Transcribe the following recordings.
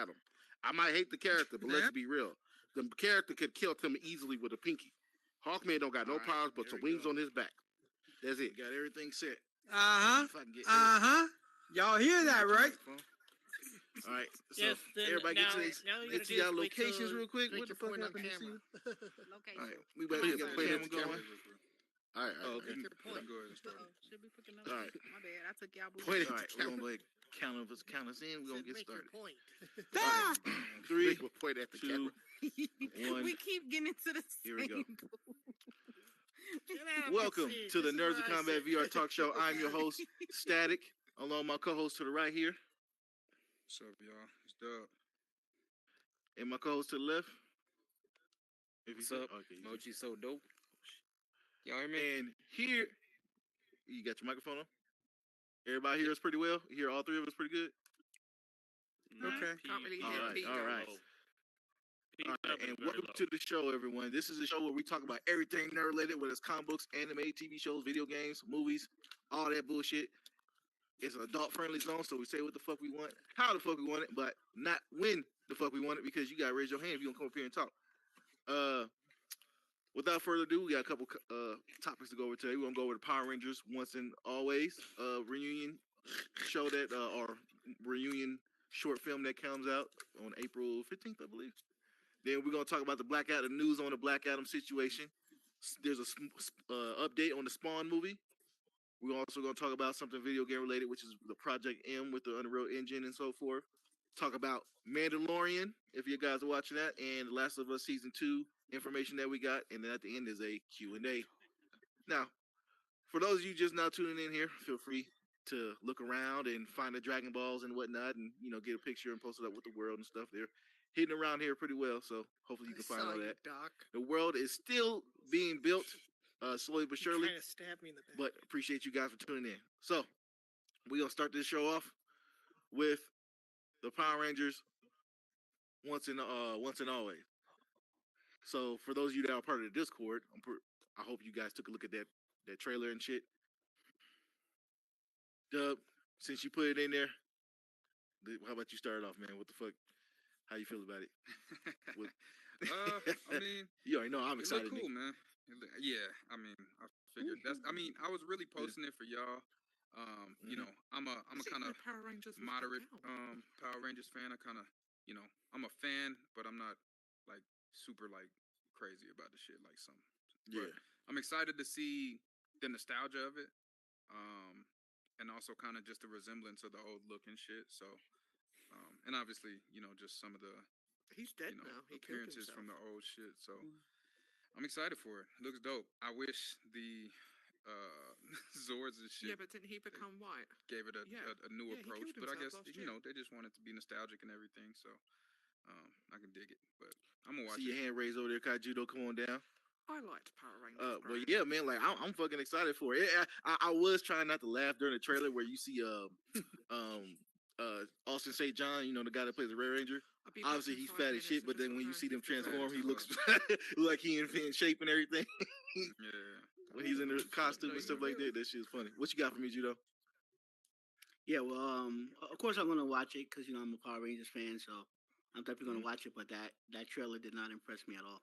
had him. I might hate the character, but let's be real. The character could kill him easily with a pinky. Hawkman don't got no powers but some wings on his back. That's it. Got everything set. Y'all hear that, right? All right. So Yes, then everybody now- get now we to gotta y'all do is wait locations till- real quick. make What the your fuck point on happened? camera. All right, we better get the camera going. All right. Oh, okay. okay. Go ahead and start. Should be picking up. All right. My bad. I took y'all. Point All at right, the we're gonna camera. go ahead count us in. We're gonna get Make your started. point. Ah! 3, Rick will point at the 2, camera. 1. We keep getting into the Here we go. same pool. Welcome to the Nerds of Combat VR Talk Show. I'm your host, Static, along my co-host to the right here, What's up, y'all? It's Dub. and my co-host to the left. If What's you up? Okay. you Mochi so dope. Y'all hear me? And here, you got your microphone on? Everybody hear us pretty well? You hear all three of us pretty good? Okay. Can't really All hear right, Pete, all though. right. All right, and welcome to the show, everyone. This is a show where we talk about everything nerd related, whether it's comic books, anime, TV shows, video games, movies, all that bullshit. It's an adult-friendly zone, so we say what the fuck we want, how the fuck we want it, but not when the fuck we want it, because you gotta raise your hand if you gonna come up here and talk. Without further ado, we got a couple topics to go over today. We're gonna go over the Power Rangers Once and Always reunion show that or reunion short film that comes out on April 15th, I believe. Then we're gonna talk about the Black Adam, the news on the Black Adam situation. There's a update on the Spawn movie. We're also gonna talk about something video game related, which is the Project M with the Unreal Engine and so forth. Talk about Mandalorian, if you guys are watching that, and The Last of Us Season 2 information that we got, and then at the end is a Q&A. Now, for those of you just now tuning in here, feel free to look around and find the Dragon Balls and whatnot, and get a picture and post it up with the world and stuff. They're hidden around here pretty well, so hopefully you can find all that. Doc. The world is still being built, slowly but surely. Trying to stab me in the back. But appreciate you guys for tuning in. So we're gonna start this show off with the Power Rangers Once and Always. So for those of you that are part of the Discord, I hope you guys took a look at that trailer and shit. Dub, since you put it in there, how about you start off, man? What the fuck? How you feel about it? I mean, You already know I'm it excited. looked cool, nigga. man. Yeah, I mean, I figured that's. I mean, I was really posting it for y'all. I'm a kind of Power Rangers was moderate down. Power Rangers fan. I kind of, I'm a fan, but I'm not like super like crazy about the shit like some. Yeah. But I'm excited to see the nostalgia of it, and also kind of just the resemblance of the old look and shit. So, and obviously, just some of the He's dead now. He killed appearances himself. from the old shit. So, I'm excited for it. Looks dope. I wish the Zords and shit Yeah, but didn't he become white? gave it a new Yeah, he approach. killed But I guess himself last year. they just wanted to be nostalgic and everything. So I can dig it. But I'm gonna watch See your it. hand raised over there, Kaijudo. Come on down. I liked Power Rangers. But yeah, man, like I'm fucking excited for it. I was trying not to laugh during the trailer where you see Austin St. John, the guy that plays the Red Ranger. I'll be back Obviously in he's 5 fat as minutes. shit, I but just then when you got see them home. transform, he looks like he in shape and everything. Yeah. When he's in the costume and stuff like that, that shit's funny. What you got for me, Judo? Yeah, well, of course I'm gonna watch it because I'm a Power Rangers fan, so I'm definitely gonna watch it. But that trailer did not impress me at all.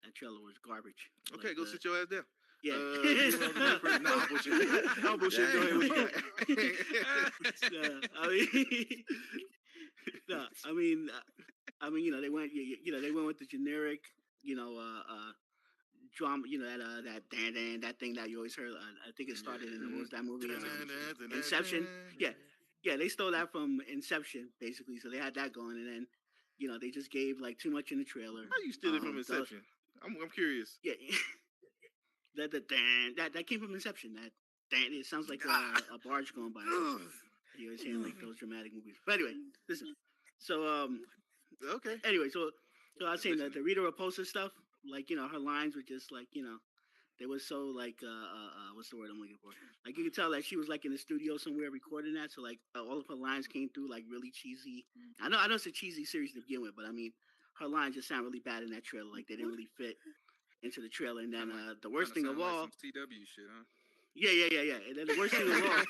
That trailer was garbage. Okay, Like, go sit your ass down. Yeah. Nah, I'm bullshit. I'm bullshit. Go ahead. What you got? I mean, they went, they went with the generic, drama, that thing that you always heard. I think it started in what was that movie? Inception. Yeah, they stole that from Inception, basically. So they had that going, and then, they just gave like too much in the trailer. How you steal it from Inception? I'm curious. Yeah, that came from Inception. It sounds like a barge going by. You always hearing like those dramatic movies. But anyway, listen. So Okay. anyway, so I was saying that the Rita Repulsa stuff, like her lines were just like they were so like what's the word I'm looking for? Like you could tell that she was like in the studio somewhere recording that, so like all of her lines came through like really cheesy. I know it's a cheesy series to begin with, but I mean her lines just sound really bad in that trailer. Like they didn't really fit into the trailer. And then the worst thing of all, some CW shit, huh? yeah. And then the worst thing of all,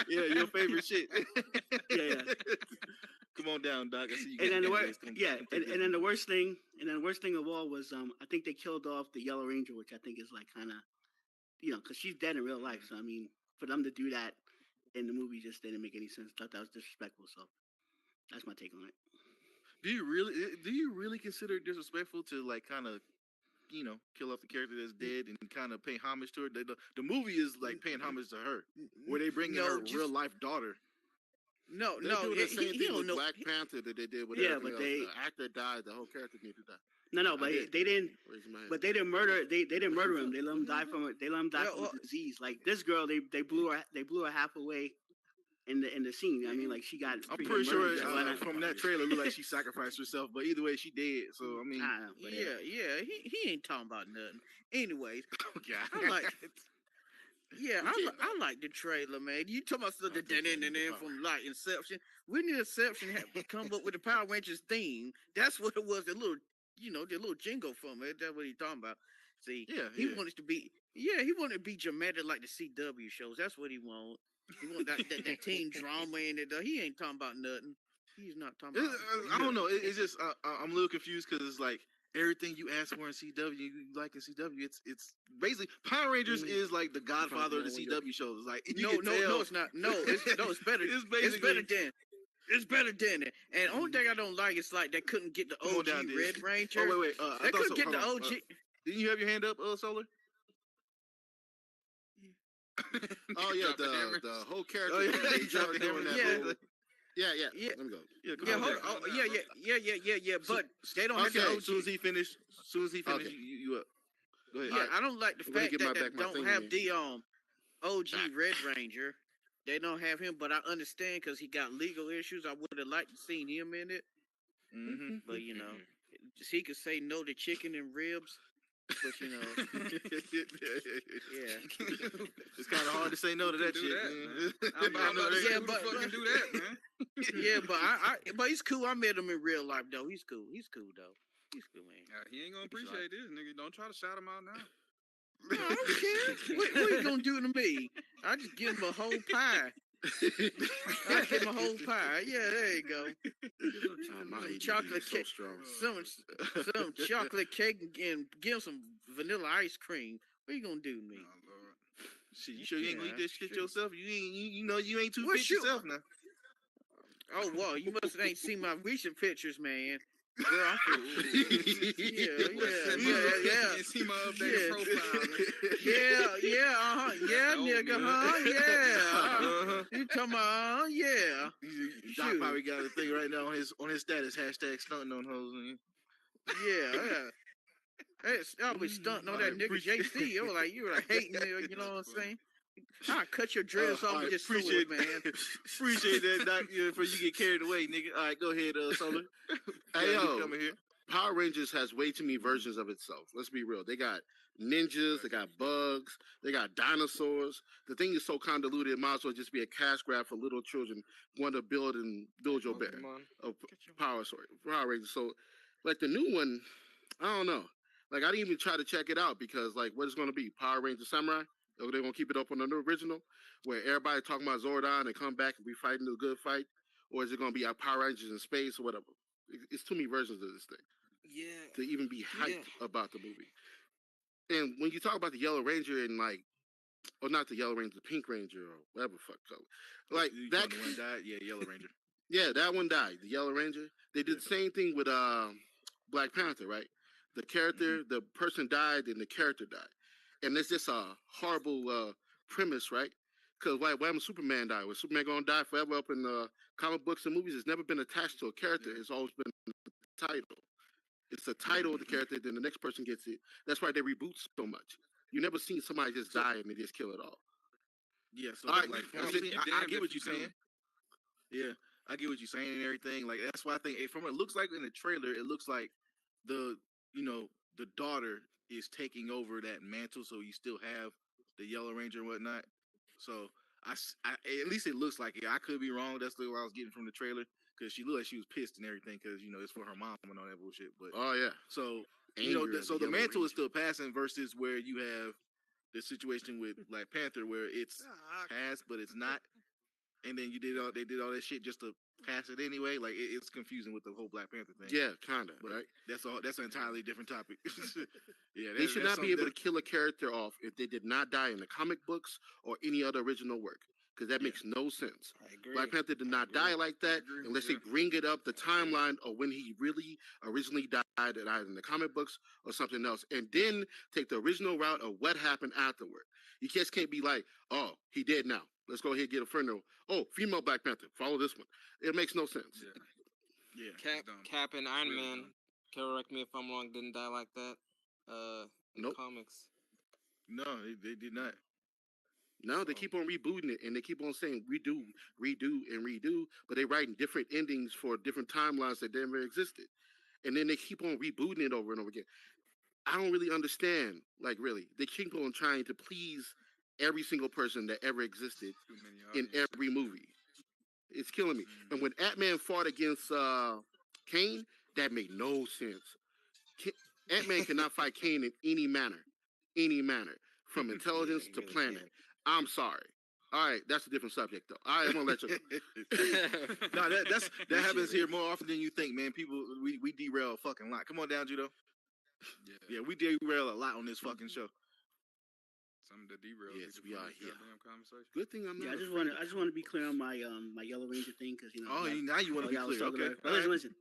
yeah, your favorite shit. yeah. Come on down, Doc. I see you. And then the got worst, yeah, and then the worst thing, of all was I think they killed off the Yellow Ranger, which I think is like kind of, because she's dead in real life. So I mean, for them to do that in the movie just didn't make any sense. Thought that was disrespectful. So that's my take on it. Do you really consider it disrespectful to like kind of, kill off the character that's dead and kind of pay homage to her? The movie is like paying homage to her, where they bring in her real life daughter. They do the same he thing don't with know. Black Panther that they did with Yeah, everything but else. The actor died. The whole character needed to die. No, but did. they didn't. Raising my hand. But they didn't murder. They didn't murder him. They let him die from. They let him die from a disease. Like this girl, they blew her half away in the scene. I mean, like she got. I'm freaking pretty sure murdered. That's why I- from that trailer, it looked like she sacrificed herself. But either way, she dead. So I mean, I don't know, but Yeah, he ain't talking about nothing. Anyways, God. I like. Yeah, I like the trailer, man. You talking about the from like Inception? When the Inception had come up with the Power Rangers theme, that's what it was. The little jingle from it. That's what he talking about. See, he wanted to be, he wanted to be dramatic like the CW shows. That's what he want. He want that teen drama in it. He ain't talking about nothing. He's not talking about. I don't know. It's just I'm a little confused because it's like everything you ask for in CW, you like in CW. It's basically Power Rangers is like the Godfather of the CW shows. Like No, it's not. No, it's better. It's better than it. And only thing I don't like is like they couldn't get the OG Red Ranger. Oh wait. They couldn't get the OG. Didn't you have your hand up, Solar? Oh yeah, Drop the hammer. the whole character. Oh, yeah, they he dropped the doing hammer. that Yeah. whole- yeah. Yeah. Let me go. Yeah. But they don't have the Okay. OG. As soon as he finished, Okay. you up. Go ahead. Yeah, I don't like the I'm gonna fact get that back they my don't thing have in. the OG Red Ranger. They don't have him, but I understand because he got legal issues. I would have liked to seen him in it, Mm-hmm. but just he could say no to chicken and ribs. But yeah, It's kind of hard to say no to that Do shit. that, man. I'm about to say, Yeah, who the but- fuck can do that, man? yeah, but he's cool. I met him in real life though. He's cool. He's cool though. He's cool, man. He ain't gonna appreciate this, nigga. Don't try to shout him out now. No, I don't care. What you gonna do to me? I just give him a whole pie. I give him a whole pie. Yeah, there you go. My Some ADD chocolate is so cake. strong. Some chocolate cake and give him some vanilla ice cream. What you gonna do to me? Oh, Lord. Shit, you sure you ain't gonna eat Yeah, that shit sure. yourself? You ain't too What fit you- yourself now. Oh, well, you must ain't seen my recent pictures, man. Girl, I'm cool. Yeah. You see my updated Yeah. profile. man. Yeah, Old nigga, man. yeah. You talking about, yeah. Doc Shoot. probably got a thing right now on his status hashtag stunting on hoes. Yeah. I was stunting on that nigga JC. You were like hating nigga, you know what I'm saying? I'll cut your dreads off and just appreciate sword, man. Appreciate that, Doc. Before you get carried away, nigga. All right, go ahead, Solar. Hey, yo. coming here. Power Rangers has way too many versions of itself. Let's be real. They got ninjas, they got bugs, they got dinosaurs. The thing is so convoluted, it might as well just be a cash grab for little children want to build your bear. Power Rangers. So, like the new one, I don't know. Like I didn't even try to check it out because like what it's gonna be? Power Ranger Samurai? Or they're gonna keep it up on the original, where everybody talking about Zordon and come back and be fighting the good fight, or is it gonna be our Power Rangers in space or whatever? It's too many versions of this thing Yeah. to even be hyped about the movie. And when you talk about the Yellow Ranger and like, or not the Yellow Ranger, the Pink Ranger or whatever fuck color, like You that. talking one died? Yeah, Yellow Ranger. Yeah, that one died. The Yellow Ranger. They did the same thing with Black Panther, right? The character, the person died, and the character died, and it's just a horrible premise, right? Because why when Superman died? Was Superman gonna die forever up in the comic books and movies? It's never been attached to a character. It's always been the title. It's the title of the character, then the next person gets it. That's why they reboot so much. You never seen somebody just die and they just kill it all. Yeah, so All right, like I'm I saying- get what you're saying. Yeah, I get what you're saying and everything. Like that's why I think from what it looks like in the trailer, it looks like the the daughter is taking over that mantle, so you still have the Yellow Ranger and whatnot. So I at least it looks like it. I could be wrong. That's what I was getting from the trailer because she looked like she was pissed and everything because it's for her mom and all that bullshit. But Oh yeah. so Angry as so a the Yellow mantle is Ranger. still passing versus where you have the situation with Black Panther where it's passed but it's not. and then they did all that shit just to pass it anyway. Like it's confusing with the whole Black Panther thing. Yeah, kind of, but right? that's all. That's an entirely different topic. Yeah, They should not be able to kill a character off if they did not die in the comic books or any other original work, because that makes no sense. I agree. Black Panther did not die like that unless they bring it up the timeline of when he really originally died, either in the comic books or something else, and then take the original route of what happened afterward. You just can't be like, oh, he dead now. Let's go ahead and get a funeral. Oh, female Black Panther. Follow this one. It makes no sense. Yeah. Cap and Iron Really Man. dumb. Correct me if I'm wrong. Didn't die like that. In Nope. comics. No, they did not. No, they keep on rebooting it, and they keep on saying redo, and redo, but they writing different endings for different timelines that never existed, and then they keep on rebooting it over and over again. I don't really understand. Like, really, they keep on trying to please every single person that ever existed Too many in audiences. every movie. It's killing me. And when Ant-Man fought against Kane, that made no sense. Ant-Man cannot fight Kane in any manner, from intelligence he to really planet. can't. I'm sorry. All right, that's a different subject, though. All right, I'm gonna let you go. No, that happens here more often than you think, man. People, we derail a fucking lot. Come on down, Judo. Yeah. Yeah, we derail a lot on this fucking show. Some of the derails. Yes, get we from are this here. goddamn conversation. Good thing I'm not. Yeah, afraid. I just want to be clear on my my Yellow Ranger thing because Oh, now you want to be I was clear. talking Okay. about it. But listen,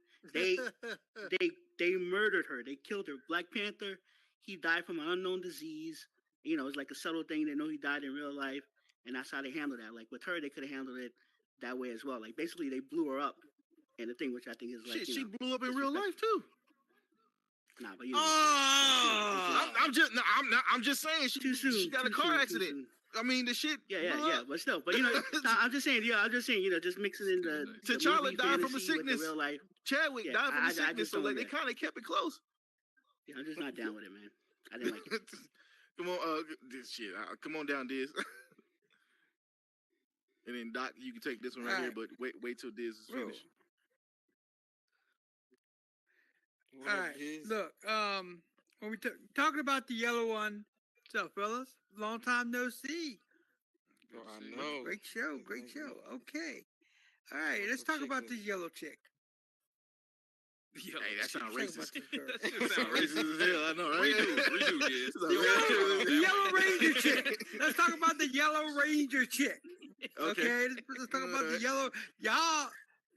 they murdered her. They killed her. Black Panther, he died from an unknown disease. You know, it's like a subtle thing. They know he died in real life, and that's how they handled that. Like with her, they could have handled it that way as well. Like basically, they blew her up, and the thing which I think is like, Shit, you she know, blew up in real life too. nah, but you. Oh, I'm just saying too soon. she got a too car soon, too accident. soon. I mean, the shit. Yeah, blew yeah, up. but still, but you know, I'm just saying, you know, just mixing in the T'Challa movie died from a fantasy with sickness. the real life. Chadwick Yeah, died from I a sickness, just so don't like they get it. kind of kept it close. Yeah, I'm just not down with it, man. I didn't like it. Come on, this shit. Come on down, Diz. And then Doc, you can take this one right here, but wait till Diz is Whoa. finished. What All up, right, Diz? look, when we talking about the yellow one, what's up, fellas? Long time no see. Oh, I See? know. Great show, great Thank show. you. Okay, all right, What's let's the talk chick about is- this yellow chick. Yo, Hey, that sounds Let's talk racist. about this girl. that shit sound racist as hell. I know, right? Redo, Diz. The Yellow Ranger chick. Let's talk about the Yellow Ranger chick. Okay. Okay, let's talk about the yellow. Y'all.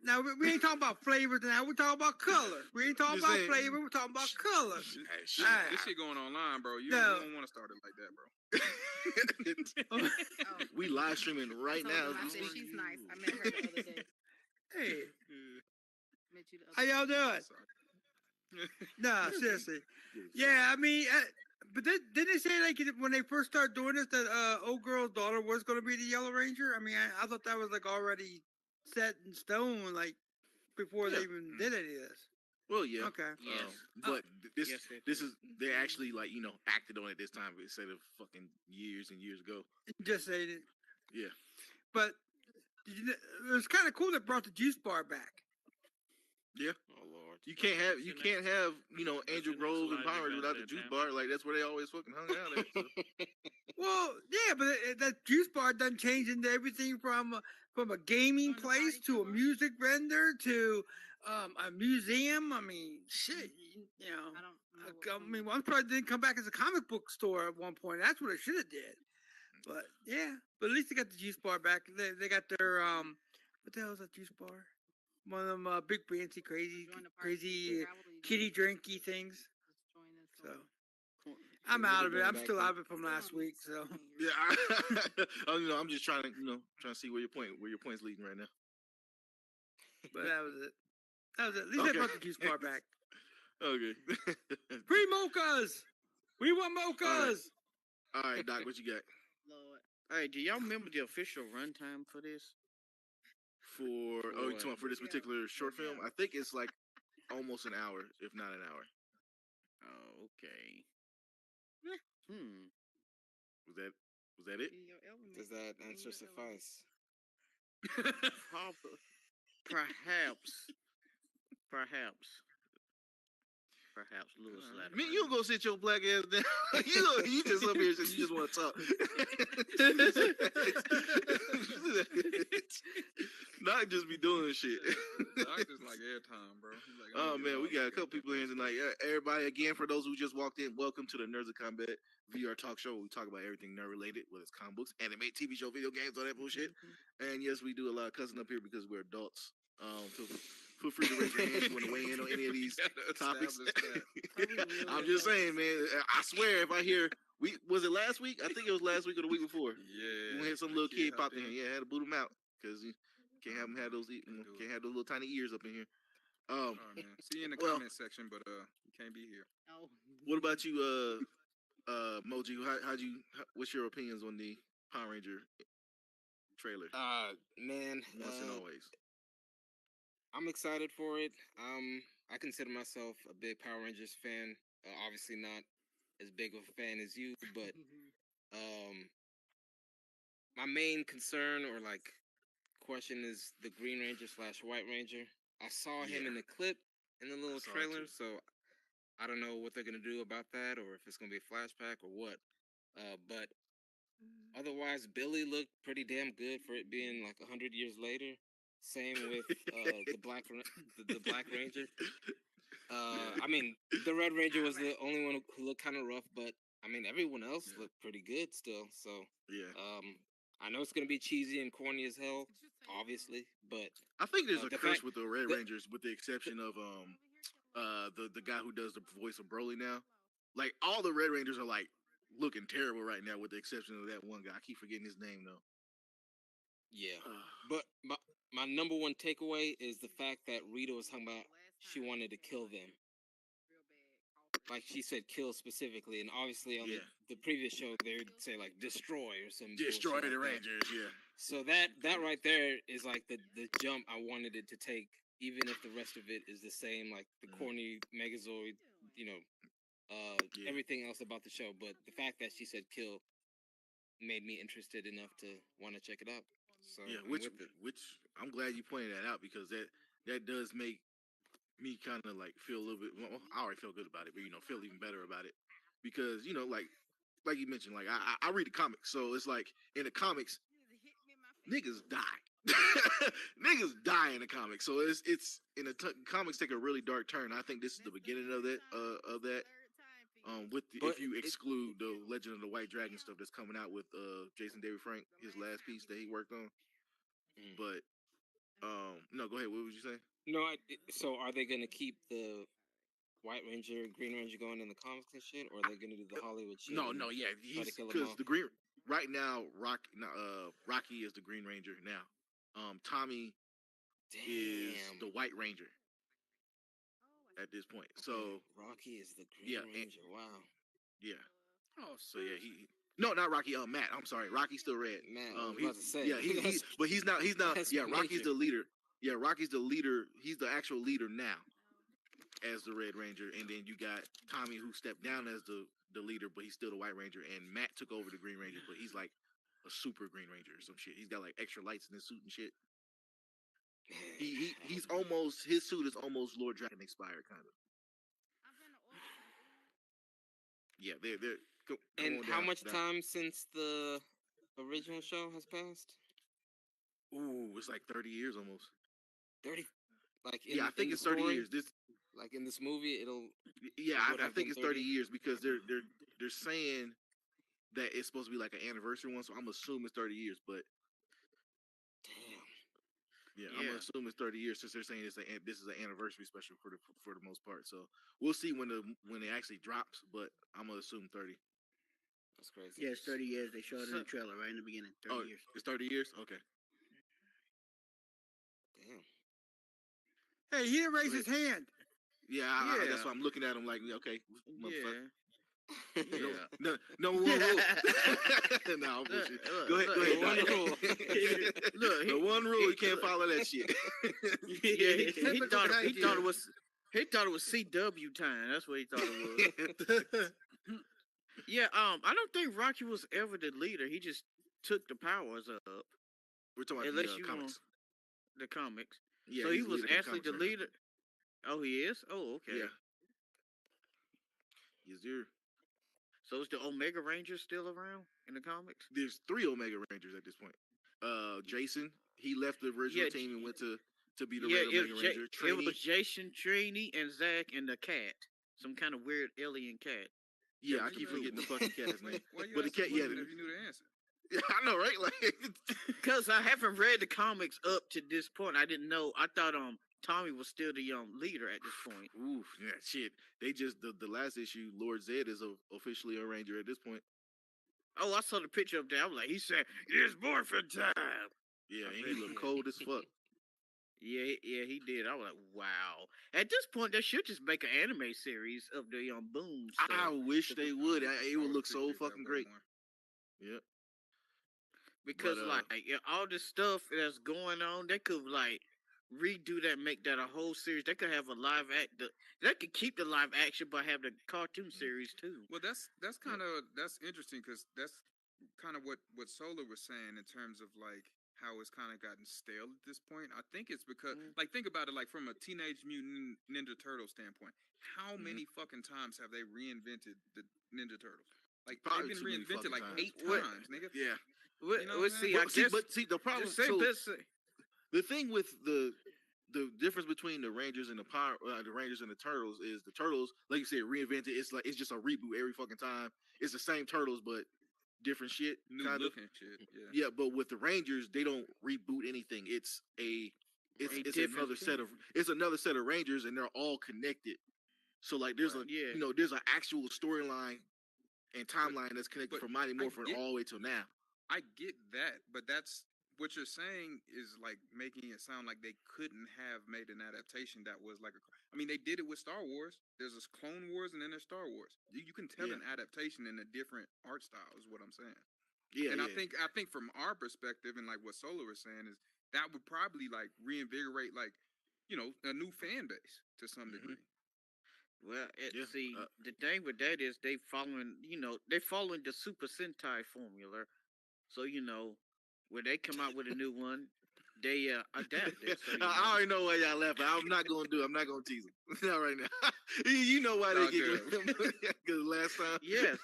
Now we ain't talking about flavors now. We're talking about color. We ain't talking Just about saying. flavor. We're talking about color. Hey, This, shit. Alright. this shit going online, bro. You No. don't want to start it like that, bro. We live streaming right I now. told them, I said she's nice. I met her the other day. Hey, Met you the how other day. y'all doing? Sorry. Nah, seriously. Yeah, I mean, but didn't they say like when they first started doing this that old girl's daughter was going to be the Yellow Ranger? I mean, I thought that was like already set in stone, like before they Yeah. even did any of this. Well, yeah. Okay. Yes. But this Yes, it this is. is they actually like acted on it this time instead of fucking years and years ago. Just saying it. Yeah. But it was kind of cool that brought the juice bar back. Oh Lord. You can't have Angel Grove and Power Rangers without the juice bar. Like that's where they always fucking hung out at. So. Well, yeah, but that juice bar done changed into everything from a gaming On the place party to a floor? music vendor to a museum. I mean, shit, you know. I don't know. I mean, one probably didn't come back as a comic book store at one point. That's what it should have did. But yeah, but at least they got the juice bar back. They got their what the hell is that juice bar? One of them big fancy crazy kitty drinky things. So I'm out of it. I'm still out of it from last week. So Yeah. I'm just trying to see where your point's leading right now. but that was it. That was it. At least they Okay. brought the juice bar back. Okay. Free mochas. We want mochas. All right, Doc, what you got Lord. Hey, do y'all remember the official runtime for this? for? Oh, you talking about for this particular short film? I think it's like almost an hour, if not an hour. Oh, okay. Was that it? Does that answer suffice? Perhaps. perhaps Lewis Latimer. Man, you don't go sit your black ass down. you just up here, so you just want to talk. Not just be doing shit. I just like airtime, bro. He's like, Oh I'm man, we got a get couple people here tonight. Everybody, again, for those who just walked in, welcome to the Nerds of Combat VR talk show. Where we talk about everything nerd related, whether it's comic books, anime, TV show, video games, all that bullshit. And yes, we do a lot of cussing up here because we're adults. Feel free to raise your hand if you want to weigh in on any of these topics. I'm just saying, man. I swear, if I hear, was it last week? I think it was last week or the week before. Yeah. We had some little kid popped in here. Yeah, had to boot him out because you can't have them have those, can't have those little tiny ears up in here. Oh man. See you in the well, comment section, but you can't be here. Oh. What about you, Moji? What's your opinions on the Power Ranger trailer? Man, Once and always. I'm excited for it. I consider myself a big Power Rangers fan. Obviously not as big of a fan as you, but my main concern or like question is the Green Ranger / White Ranger. I saw him in the clip in the little trailer, so I don't know what they're gonna do about that, or if it's gonna be a flashback or what. But otherwise, Billy looked pretty damn good for it being like 100 years later. Same with the Black Ranger. I mean, the Red Ranger was the only one who looked kind of rough, but I mean, everyone else looked pretty good still. So yeah, I know it's gonna be cheesy and corny as hell, obviously, but I think there's a the curse fact- with the Red Rangers, with the exception of the guy who does the voice of Broly now. Like all the Red Rangers are like looking terrible right now, with the exception of that one guy. I keep forgetting his name though. yeah. But my number one takeaway is the fact that Rita was talking about she wanted to kill them. Like she said, kill specifically, and obviously on the previous show they would say like destroy or some Destroy bullshit the like that. Rangers, yeah. So that right there is like the jump I wanted it to take, even if the rest of it is the same, like the corny Megazord, everything else about the show. But the fact that she said kill made me interested enough to want to check it out. So Yeah, I'm which with it. I'm glad you pointed that out, because that does make me kind of like feel a little bit. Well, I already feel good about it, but feel even better about it, because like you mentioned, like I read the comics, so it's like in the comics, niggas die. Niggas die in the comics, so it's in the comics take a really dark turn. I think this is the beginning of that. If you exclude the Legend of the White Dragon stuff that's coming out with Jason David Frank, his last piece that he worked on. But no, go ahead. What was you saying? No, so are they gonna keep the White Ranger, Green Ranger going in the comics and shit, or are they gonna do the Hollywood shit? No, and yeah, try to kill 'em because off? the Green right now, Rocky is the Green Ranger now. Tommy is the White Ranger at this point. So Rocky is the Green Ranger. Wow. Yeah. Oh, so yeah, no, not Rocky. Matt. I'm sorry, Rocky's still red. Man, I was about to say. Yeah, but he's not. That's Yeah, Rocky's major. the leader. Yeah, Rocky's the leader. He's the actual leader now, as the Red Ranger. And then you got Tommy, who stepped down as the leader, but he's still the White Ranger. And Matt took over the Green Ranger, but he's like a super Green Ranger or some shit. He's got like extra lights in his suit and shit. He's almost, his suit is almost Lord Dragon inspired, kind of. Yeah, they're And how much time since the original show has passed? Ooh, it's like 30 years almost. 30. Like I think it's 30 years. This, like in this movie, it'll. Yeah, would I have think been it's 30 years, because they're saying that it's supposed to be like an anniversary one, so I'm assuming it's 30 years. But Damn. yeah, I'm gonna assume it's 30 years, since they're saying this is an anniversary special for the most part. So we'll see when it actually drops, but I'm gonna assume 30. That's crazy. Yeah, it's 30 years. They showed it in the trailer right in the beginning. 30 years. It's 30 years. Okay. Damn. Hey, he didn't raise his hand. Yeah, that's why I'm looking at him like, okay, motherfucker. Yeah. No one rule. No, bullshit. Go ahead. One rule. Look, The one rule, you can't follow that shit. he thought it was CW time. That's what he thought it was. Yeah, I don't think Rocky was ever the leader. He just took the powers up. We're talking about Unless the you comics. The comics. Yeah, so he he's was leader in actually the comics right leader. Oh, he is? Oh, okay. Yeah. Yes, sir. So is the Omega Ranger still around in the comics? There's 3 Omega Rangers at this point. Jason, he left the original Yeah, team and went to be the Yeah, Red it Omega was, Ranger. it Trini, was Jason, Trini, and Zach, and the cat. Some kind of weird alien cat. yeah, I Look at keep that. forgetting the fucking cat's Why, name. why you But the asking cat, yeah, questions if you knew the answer? yeah, I know, right? Like, Because I haven't read the comics up to this point. I didn't know. I thought Tommy was still the leader at this point. oof, yeah, shit. They just the last issue, Lord Zed is officially a Ranger at this point. Oh, I saw the picture up there. I was like, he said, "It's morphin' time." Yeah, I and bet he looked he- cold as fuck. Yeah, he did. I was like, wow. At this point, they should just make an anime series of the Boom stuff. I wish they would. It would I look so appreciate that fucking way great. more. Yep. Because But, like all the stuff that's going on, they could like redo that, make that a whole series. They could have a live act. They could keep the live action, but have the cartoon series too. Well, that's kind of that's interesting because that's kind of what Solar was saying in terms of like how it's kind of gotten stale at this point. I think it's because like think about it like from a Teenage Mutant Ninja Turtle standpoint. How many fucking times have they reinvented the Ninja Turtles? Like Probably they've too been many reinvented like fucking 8 What- times, nigga. Yeah. You know what I'm saying? I But see, guess. but see, the problem. Just say So this. the thing with the difference between the Rangers and the Rangers and the Turtles is the Turtles, like you said, reinvented. It's like it's just a reboot every fucking time. It's the same Turtles, but different shit. New kind of. looking shit. Yeah. Yeah, but with the Rangers, they don't reboot anything. It's different another set of Rangers, and they're all connected. So like, there's Yeah. there's an actual storyline and timeline that's connected but from Mighty I Morphin get- all the way till now. I get that, but that's what you're saying is like making it sound like they couldn't have made an adaptation that was like I mean, they did it with Star Wars. There's this Clone Wars and then there's Star Wars. You can tell Yeah. an adaptation in a different art style is what I'm saying. Yeah, And yeah. I think from our perspective and like what Solar was saying is that would probably like reinvigorate like a new fan base to some degree. Well, Yeah, see, the thing with that is they following the Super Sentai formula. So when they come out with a new one, they adapt it. So, I already know why y'all laughing. I'm not gonna tease them. Not right now. You know why they All get good. because last time. Yes.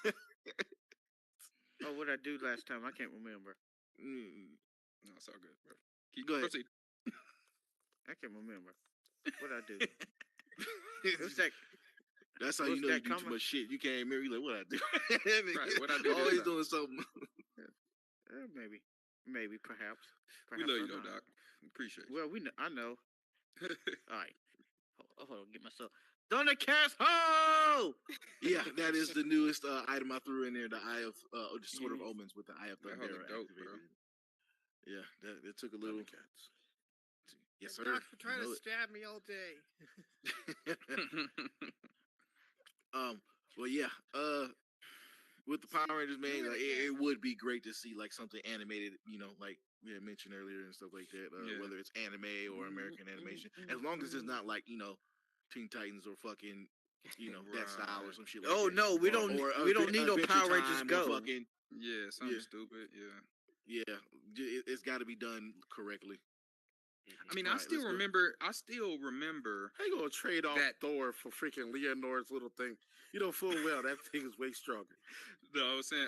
Oh, what I do last time? I can't remember. Mm, No, it's all good, bro. Keep Go ahead. proceed. I can't remember what I do. What's that? That's how Was you know that you do too comment? much shit. You can't remember. You like what I do. Right, what I do this Always time. doing something. Maybe, perhaps. We Perhaps love or you though, not. Doc. Appreciate you. Well, I know. All right. Hold on, get myself. Thundercats ho! Yeah, that is the newest item I threw in there. The Eye of the Sword of Mhm. Omens with the Eye of That Thunder hoe look dope, bro. activated. Yeah, that it took a little. Yes, sir. Doctor trying You to know it. stab me all day. But yeah, with the Power Rangers, man, Do it like, again. it would be great to see like something animated, like we had mentioned earlier and stuff like that. Yeah. Whether it's anime or American animation, as long as it's not like Teen Titans or fucking that style or Right. some shit like Oh that. no, we don't. We don't need no Adventure Power Rangers Time or Go. Fucking, Yeah, something Yeah. stupid. Yeah. yeah, it's got to be done correctly. I mean, Alright, I still let's go. remember. How you gonna trade off That- Thor for freaking Leonor's little thing? You know full well that thing is way stronger. No, I was saying,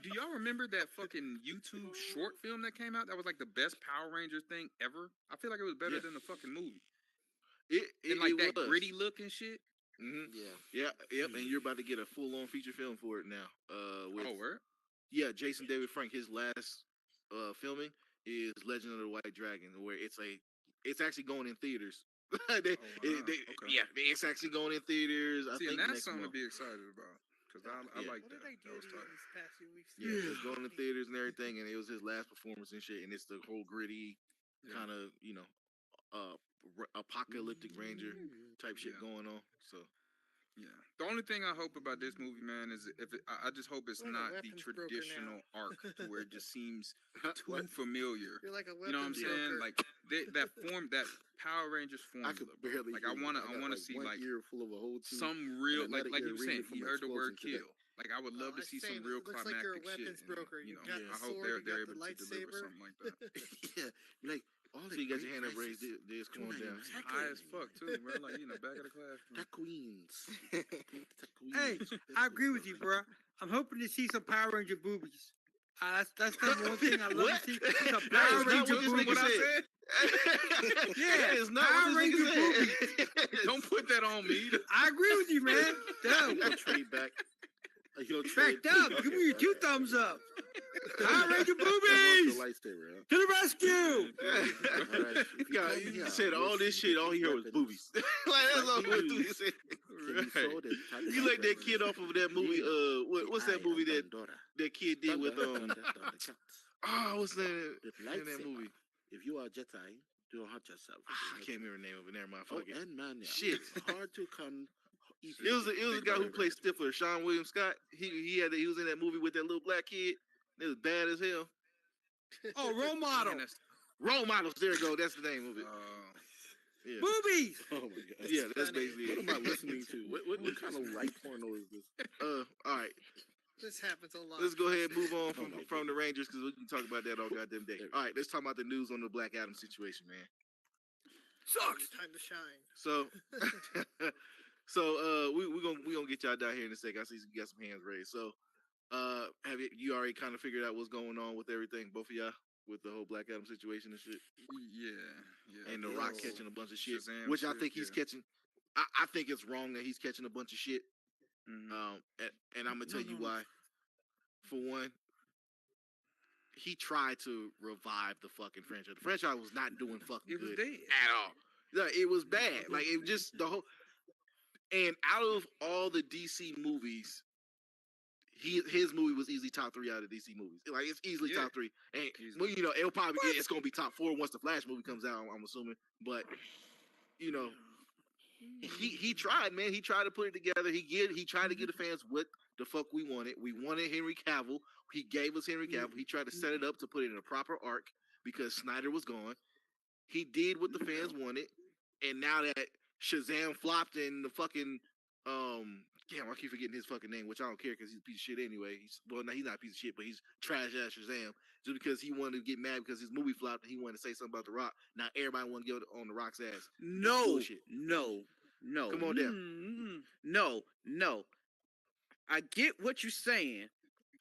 do y'all remember that fucking YouTube short film that came out? That was like the best Power Rangers thing ever. I feel like it was better Yeah. than the fucking movie. It And like that was. gritty look and shit. Mhm. Yep, and you're about to get a full-on feature film for it now. With Oh, word? yeah, Jason David Frank. His last filming is Legend of the White Dragon, where it's actually going in theaters. Okay. Yeah, it's actually going in theaters. I See, think and that's next something month. to be excited about because I Yeah. like What that. did I That do was to you tight. these past few weeks? Yeah, it's going in theaters and everything, and it was his last performance and shit. And it's the whole gritty Yeah. kind of apocalyptic ranger type shit Yeah. going on. So Yeah. The only thing I hope about this movie, man, is I just hope it's You're like a not the weapons broker traditional now. arc to where it just seems too What? familiar. You're like a weapons You know what I'm saying? broker. Like that Power Rangers I formula. could bro. barely. Like hear I you. wanna got, see one like ear full of a whole team. some real another like ear you were saying. reading He from heard the word explosion today. kill. Like I would love to I see say, some real it looks like you're a climactic weapons shit. broker. And, You you know, got I the hope sword, they're you got able the to deliver lightsaber. something like that. yeah, like all So the you got your great hand up prices, raised. There's come on down. $2.99. High as fuck too, bro. Like you know, back of the classroom. The queens. Hey, I agree with you, bro. I'm hoping to see some Power Ranger boobies. That's the one thing I love What? to see. Some That Power is not Ranger what this boobies. nigga said. Yeah, That is not Power what this Ranger nigga said. Don't put that on me. I agree with you, man. Damn. He'll trade back. He'll trade. Backed up. Give me your 2 thumbs up. Power Ranger boobies Lightsaber, huh? to the rescue. Alright, if you God, come you here, said all you'll this see shit. All he heard was weapons boobies. Like that's all like what you you use said. can be Right. sold in Thailand. You like that kid off of that movie? What's that movie that Pandora. that kid did with Thunder Cats. oh, what's that The in that lightsaber. movie? If you are Jedi, don't hurt yourself. I can't remember the name of it. Never mind. Oh, Fuck it. and man, yeah. Shit. It's hard to come. It was a guy who played Stifler, Sean William Scott. He was in that movie with that little black kid. It was bad as hell. Oh, role model. Man, that's, Role Models. There you go. That's the name of it. Yeah. Boobies. Oh my god. Yeah, that's basically What it. am I listening to? What kind of light porno is this? All right. This happens a lot. Let's go ahead and move on Oh my from the Rangers because we can talk about that all goddamn day. All right, let's talk about the news on the Black Adam situation, man. Sucks. Time to shine. So, we gonna get y'all down here in a second. I see you got some hands raised. So, have you already kind of figured out what's going on with everything, both of y'all, with the whole Black Adam situation and shit, yeah. and The Rock catching a bunch of shit, Shazam which I shit, think he's yeah. catching. I think it's wrong that he's catching a bunch of shit. Mhm. And I'm gonna tell you why. For one, he tried to revive the fucking franchise. The franchise was not doing fucking It was good dead. at all. Like, it was bad. Like it just the whole. And out of all the DC movies, his movie was easily top 3 out of DC movies. Like it's easily Yeah. top 3. And Easily. well, you know, it's gonna be top 4 once the Flash movie comes out. I'm assuming, but you know. He tried, man. He tried to put it together. He tried to give the fans what the fuck we wanted. We wanted Henry Cavill. He gave us Henry Cavill. He tried to set it up to put it in a proper arc because Snyder was gone. He did what the fans wanted, and now that Shazam flopped and the fucking damn, I keep forgetting his fucking name, which I don't care because he's a piece of shit anyway. He's not a piece of shit, but he's trash ass Shazam. Just because he wanted to get mad because his movie flopped and he wanted to say something about The Rock. Now everybody want to get on The Rock's ass. No, Bullshit. no. Come on down. No. I get what you're saying.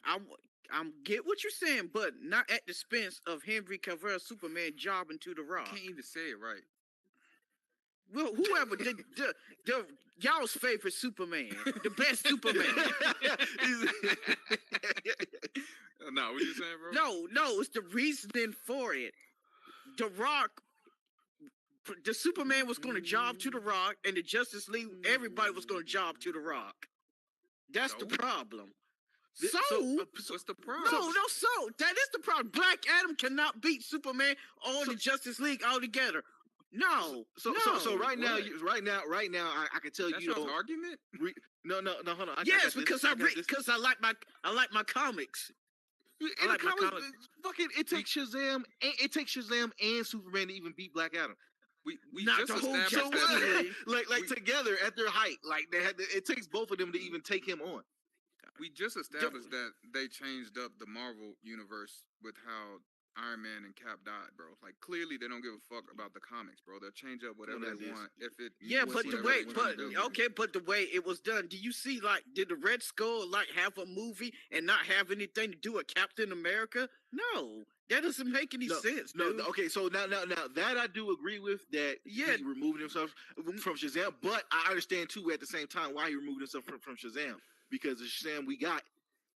I'm get what you're saying, but not at the expense of Henry Cavill Superman jobbing to The Rock. Can't even say it right. Well, whoever the y'all's favorite Superman, the best Superman. No, what you saying, bro? No, it's the reasoning for it. The Rock, the Superman was going to job to The Rock, and the Justice League, everybody was going to job to The Rock. That's the So? problem. Th- So, What's the problem? so that is the problem. Black Adam cannot beat Superman or the Justice League altogether. No. So right now, I can tell That's you your don't. argument. No, hold on. Yes, got because this. I got read this. because I like my comics. In I like the my comics, comics. fucking, it takes Shazam. It takes Shazam and Superman to even beat Black Adam. We Not just the whole established Justice that. League. Like We- together at their height, like they had. It takes both of them to even take him on. We just established that they changed up the Marvel universe with how Iron Man and Cap died, bro. Like clearly they don't give a fuck about the comics, bro. They'll change up whatever Well, they that is- want if it. Yeah, was but the whatever way, they wanna do. but the way it was done. Do you see, like, did the Red Skull like have a movie and not have anything to do with Captain America? No, that doesn't make any sense. No, dude. okay. So now that I do agree with that. Yeah. He removed himself from Shazam, but I understand too at the same time why he removed himself from Shazam because the Shazam we got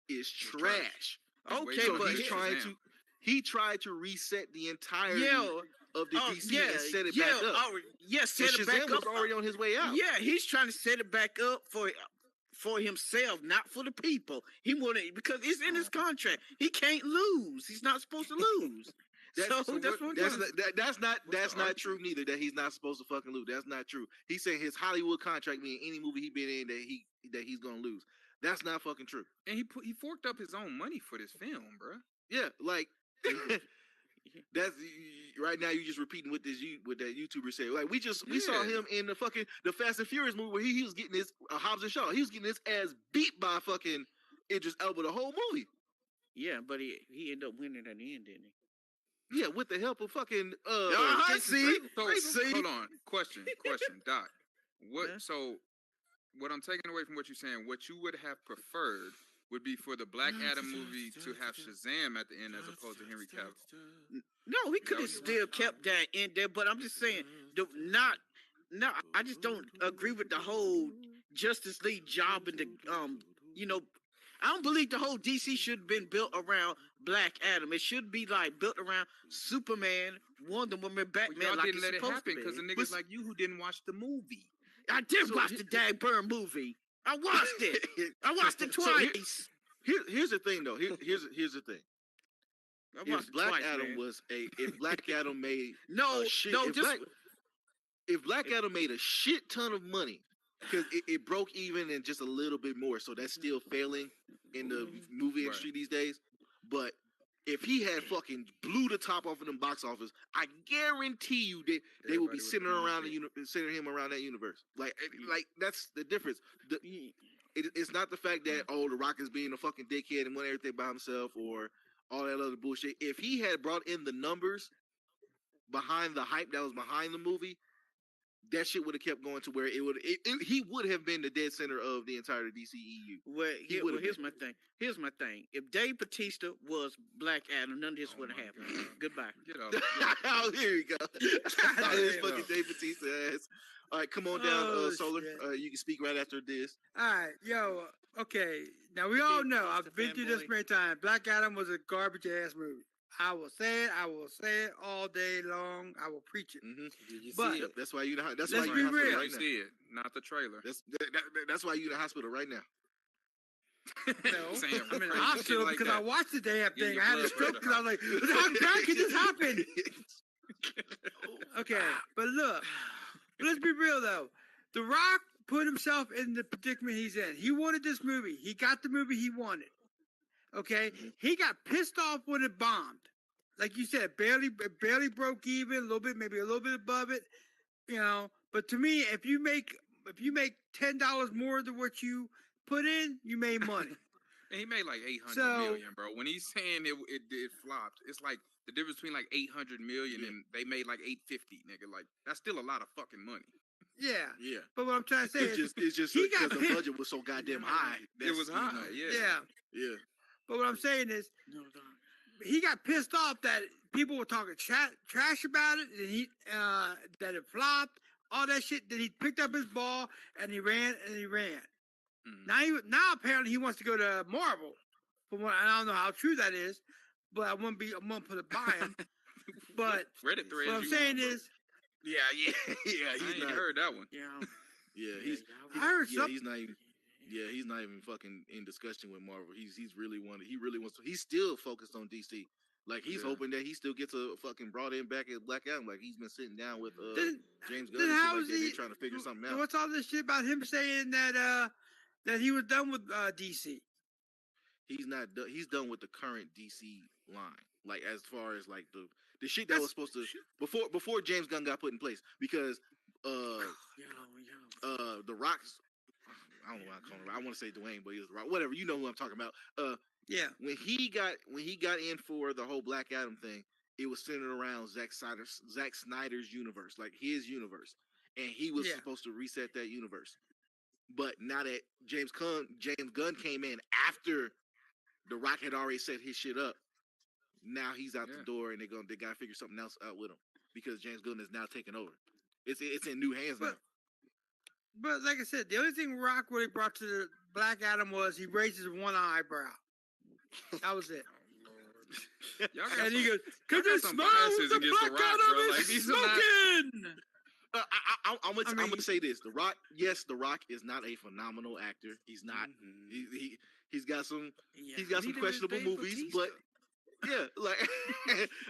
is trash. Okay, So but he's trying to. He tried to reset the entirety yeah, of the DC and set it yeah, back up. set And it back Shazam was up. already on his way out. Yeah, he's trying to set it back up for himself, not for the people. He wanted because it's in his contract. He can't lose. He's not supposed to lose. That's not true neither. That he's not supposed to fucking lose. That's not true. He's saying his Hollywood contract means any movie he been in that he's gonna lose. That's not fucking true. And he forked up his own money for this film, bro. Yeah, like that's right now. You just repeating what that YouTuber said. Like we saw him in the Fast and Furious movie where he was getting his Hobbs and Shaw. He was getting his ass beat by fucking Idris Elba the whole movie. Yeah, but he ended up winning at the end, didn't he? Yeah, with the help of fucking Uh-huh, Jason see? Statham. So, hold on. Question, Doc. What? Yeah. So, what I'm taking away from what you're saying, what you would have preferred would be for the Black Adam movie to have Shazam at the end as opposed to Henry Cavill. No, he could have still kept that in there, but I'm just saying, I just don't agree with the whole Justice League job and the I don't believe the whole DC should have been built around Black Adam. It should be like built around Superman, Wonder Woman, But Batman. y'all Like didn't it's let it supposed happen to because be. of niggas like you who didn't watch the movie. I did So watch he- the Dag Burn movie. I watched it. I watched it So twice. here's the thing though. Here's the thing. I watched If it Black twice, Adam man. was if Black Adam made no, a shit, no, if, this if Black Adam made a shit ton of money because it broke even and just a little bit more, so that's still failing in the movie Right. industry these days. But if he had fucking blew the top off of them box office, I guarantee you that they would be Everybody centering would around be centering him around that universe. Like that's the difference. It's not the fact that The Rock is being a fucking dickhead and wanting everything by himself or all that other bullshit. If he had brought in the numbers behind the hype that was behind the movie, that shit would have kept going to where he would have been the dead center of the entire DCEU. Here's my thing. Here's my thing. If Dave Bautista was Black Adam, none of this would have happened. Goodbye. Get off. Oh, here you go. This fucking Dave Bautista ass. All right, come on down, Oh, Solar. shit. You can speak right after this. All right, yo, okay. Now we all know Mr. I've been through this Fanboy. many times. Black Adam was a garbage ass movie. I will say it all day long. I will preach it. Mm-hmm. But Yep, that's why you know. That's let's why be you're in the real. hospital You right now. see it, not the trailer. That's why you in the hospital right now. No, Saying I'm in the crazy hospital shit like because I that. watched the damn Getting thing. your I had a blood stroke because I was pressure like, how could this happen? Okay, but look, let's be real though. The Rock put himself in the predicament he's in. He wanted this movie. He got the movie he wanted. Okay, he got pissed off when it bombed. Like you said, barely broke even, a little bit, maybe a little bit above it. You know, but to me, if you make $10 more than what you put in, you made money. And he made like 800 So- million, bro. When he's saying it flopped, it's like the difference between like 800 million and they made like 850, nigga. Like that's still a lot of fucking money. Yeah, Yeah. but what I'm trying to say is, It's just he got because the pissed. budget was so goddamn high. It was you high, know, yeah. Yeah. But what I'm saying is, he got pissed off that people were talking trash about it, and that it flopped, all that shit. Then he picked up his ball and he ran. Mhm. Now apparently he wants to go to Marvel. I don't know how true that is, but I won't put it by him. But Reddit threads. what I'm you saying want, bro. is, Yeah. I He's ain't not. heard that one. Yeah, he's. I heard Yeah, something. he's not even. Yeah, he's not even fucking in discussion with Marvel. He's really wanted. He really wants to. He's still focused on DC. Like he's Yeah. hoping that he still gets a fucking brought in back as Black Adam. Like he's been sitting down with Then- James Gunn then and shit how like is that. he? They're trying to figure something out. What's all this shit about him saying that he was done with DC? He's not. He's done with the current DC line. Like as far as like the shit that was supposed to before James Gunn got put in place because the Rock's. I don't know what I call him. I want to say Dwayne, but he was the Rock. Whatever. You know who I'm talking about. Yeah. When he got in for the whole Black Adam thing, it was centered around Zack Snyder's universe, like his universe, and he was Yeah. supposed to reset that universe. But now that James Gunn came in after the Rock had already set his shit up, now he's out the door, and they gotta figure something else out with him because James Gunn is now taking over. It's in new hands now. But like I said, the only thing Rock really brought to the Black Adam was he raised his one eyebrow. That was it. Y'all got And he some- goes, y'all "Cause got it some smells biases the against The Black Rock, Adam bro. Like, is these are not- smoking." I'm I mean- gonna say this: The Rock, yes, The Rock is not a phenomenal actor. He's not. He's got some some questionable movies, but yeah, like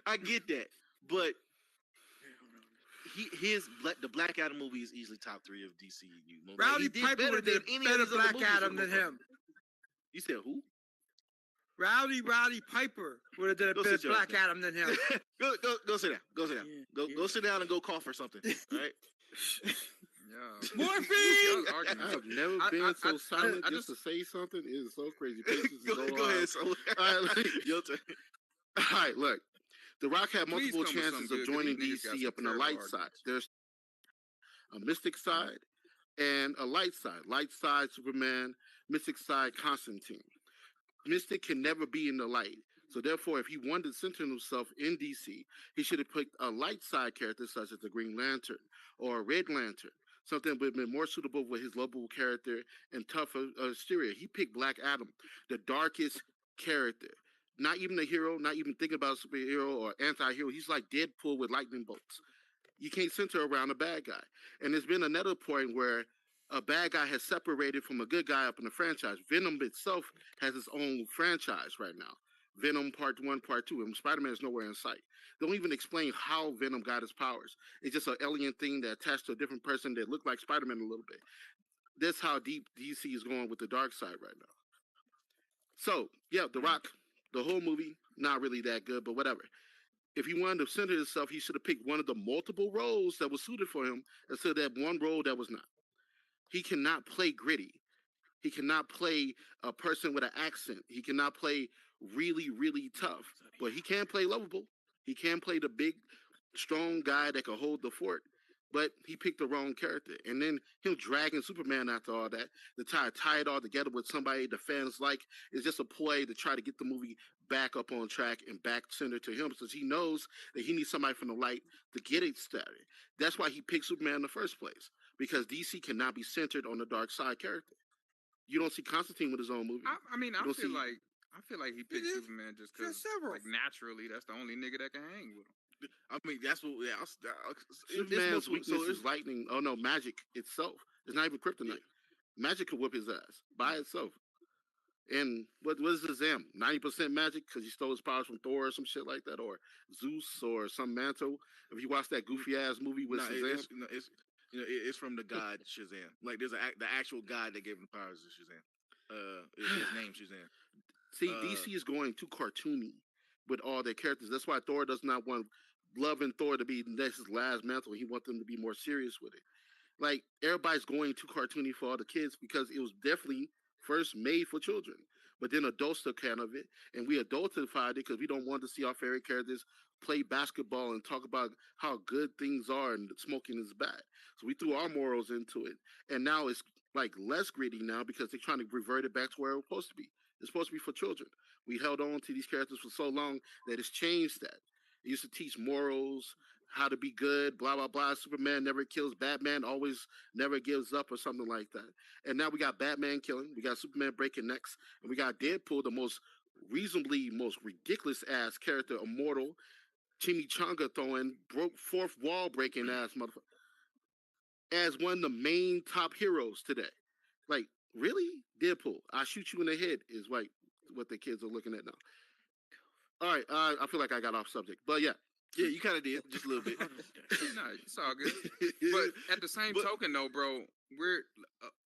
I get that, but the Black Adam movie is easily top 3 of DCU. Like, Rowdy he did Piper better would have than did any better of these other Black movies for Adam the than most part. him. You said who? Rowdy Piper would have did a Go better sit your Black ass down. Adam than him. Go sit down. Go sit down. Go sit down and go cough or something. All right. Yeah. Morphine! Y'all arguing. I've never I- been I- so I- silent I just to say something. It is so crazy. Patience is Go so ahead. hard. So, All right, your turn. All right, look. The Rock had Please multiple come with chances something of good, 'cause joining these niggas got DC some up in the terrible light side. arguments. There's a mystic side and a light side. Light side, Superman. Mystic side, Constantine. Mystic can never be in the light. So therefore, if he wanted to center himself in DC, he should have picked a light side character such as the Green Lantern or a Red Lantern. Something would have been more suitable with his lovable character and tougher exterior. He picked Black Adam, the darkest character. Not even a hero, not even thinking about a superhero or anti-hero. He's like Deadpool with lightning bolts. You can't center around a bad guy. And there's been another point where a bad guy has separated from a good guy up in the franchise. Venom itself has its own franchise right now. Venom Part 1, Part 2, and Spider-Man is nowhere in sight. They don't even explain how Venom got his powers. It's just an alien thing that attached to a different person that looked like Spider-Man a little bit. That's how deep DC is going with the dark side right now. So, yeah, The Rock, the whole movie, not really that good, but whatever. If he wanted to center himself, he should have picked one of the multiple roles that was suited for him instead of that one role that was not. He cannot play gritty. He cannot play a person with an accent. He cannot play really, really tough. But he can play lovable. He can play the big, strong guy that can hold the fort. But he picked the wrong character. And then him dragging Superman after all that, to tie it all together with somebody the fans like, is just a ploy to try to get the movie back up on track and back centered to him, because he knows that he needs somebody from the light to get it started. That's why he picked Superman in the first place, because DC cannot be centered on the dark side character. You don't see Constantine with his own movie. I mean, I You don't feel see- like he picked is. Superman just There's because, several. like, naturally, that's the only nigga that can hang with him. I mean, that's what. Yeah, Superman's weakness is lightning. Oh no, magic itself. It's not even kryptonite. Magic could whip his ass by itself. And what is Shazam? 90% magic because he stole his powers from Thor or some shit like that, or Zeus or some mantle. If you watch that goofy ass movie with Shazam, it's from the god Shazam. Like there's the actual god that gave him the powers of Shazam. Is his name Shazam. see, DC is going too cartoony with all their characters. That's why Thor does not want Love and Thor to be his last mantle. He wants them to be more serious with it. Like everybody's going too cartoony for all the kids because it was definitely first made for children. But then adults took care of it, and we adultified it because we don't want to see our favorite characters play basketball and talk about how good things are and smoking is bad. So we threw our morals into it, and now it's like less gritty now because they're trying to revert it back to where it was supposed to be. It's supposed to be for children. We held on to these characters for so long that it's changed that. It used to teach morals, how to be good, blah, blah, blah. Superman never kills. Batman always never gives up or something like that. And now we got Batman killing. We got Superman breaking necks. And we got Deadpool, the most ridiculous ass character, immortal, chimichanga throwing, broke fourth wall breaking ass motherfucker, as one of the main top heroes today. Like, really? Deadpool, I shoot you in the head is like what the kids are looking at now. All right, I feel like I got off subject, but yeah. Yeah, you kind of did just a little bit. No, it's all good. But at the same token, though, bro, we're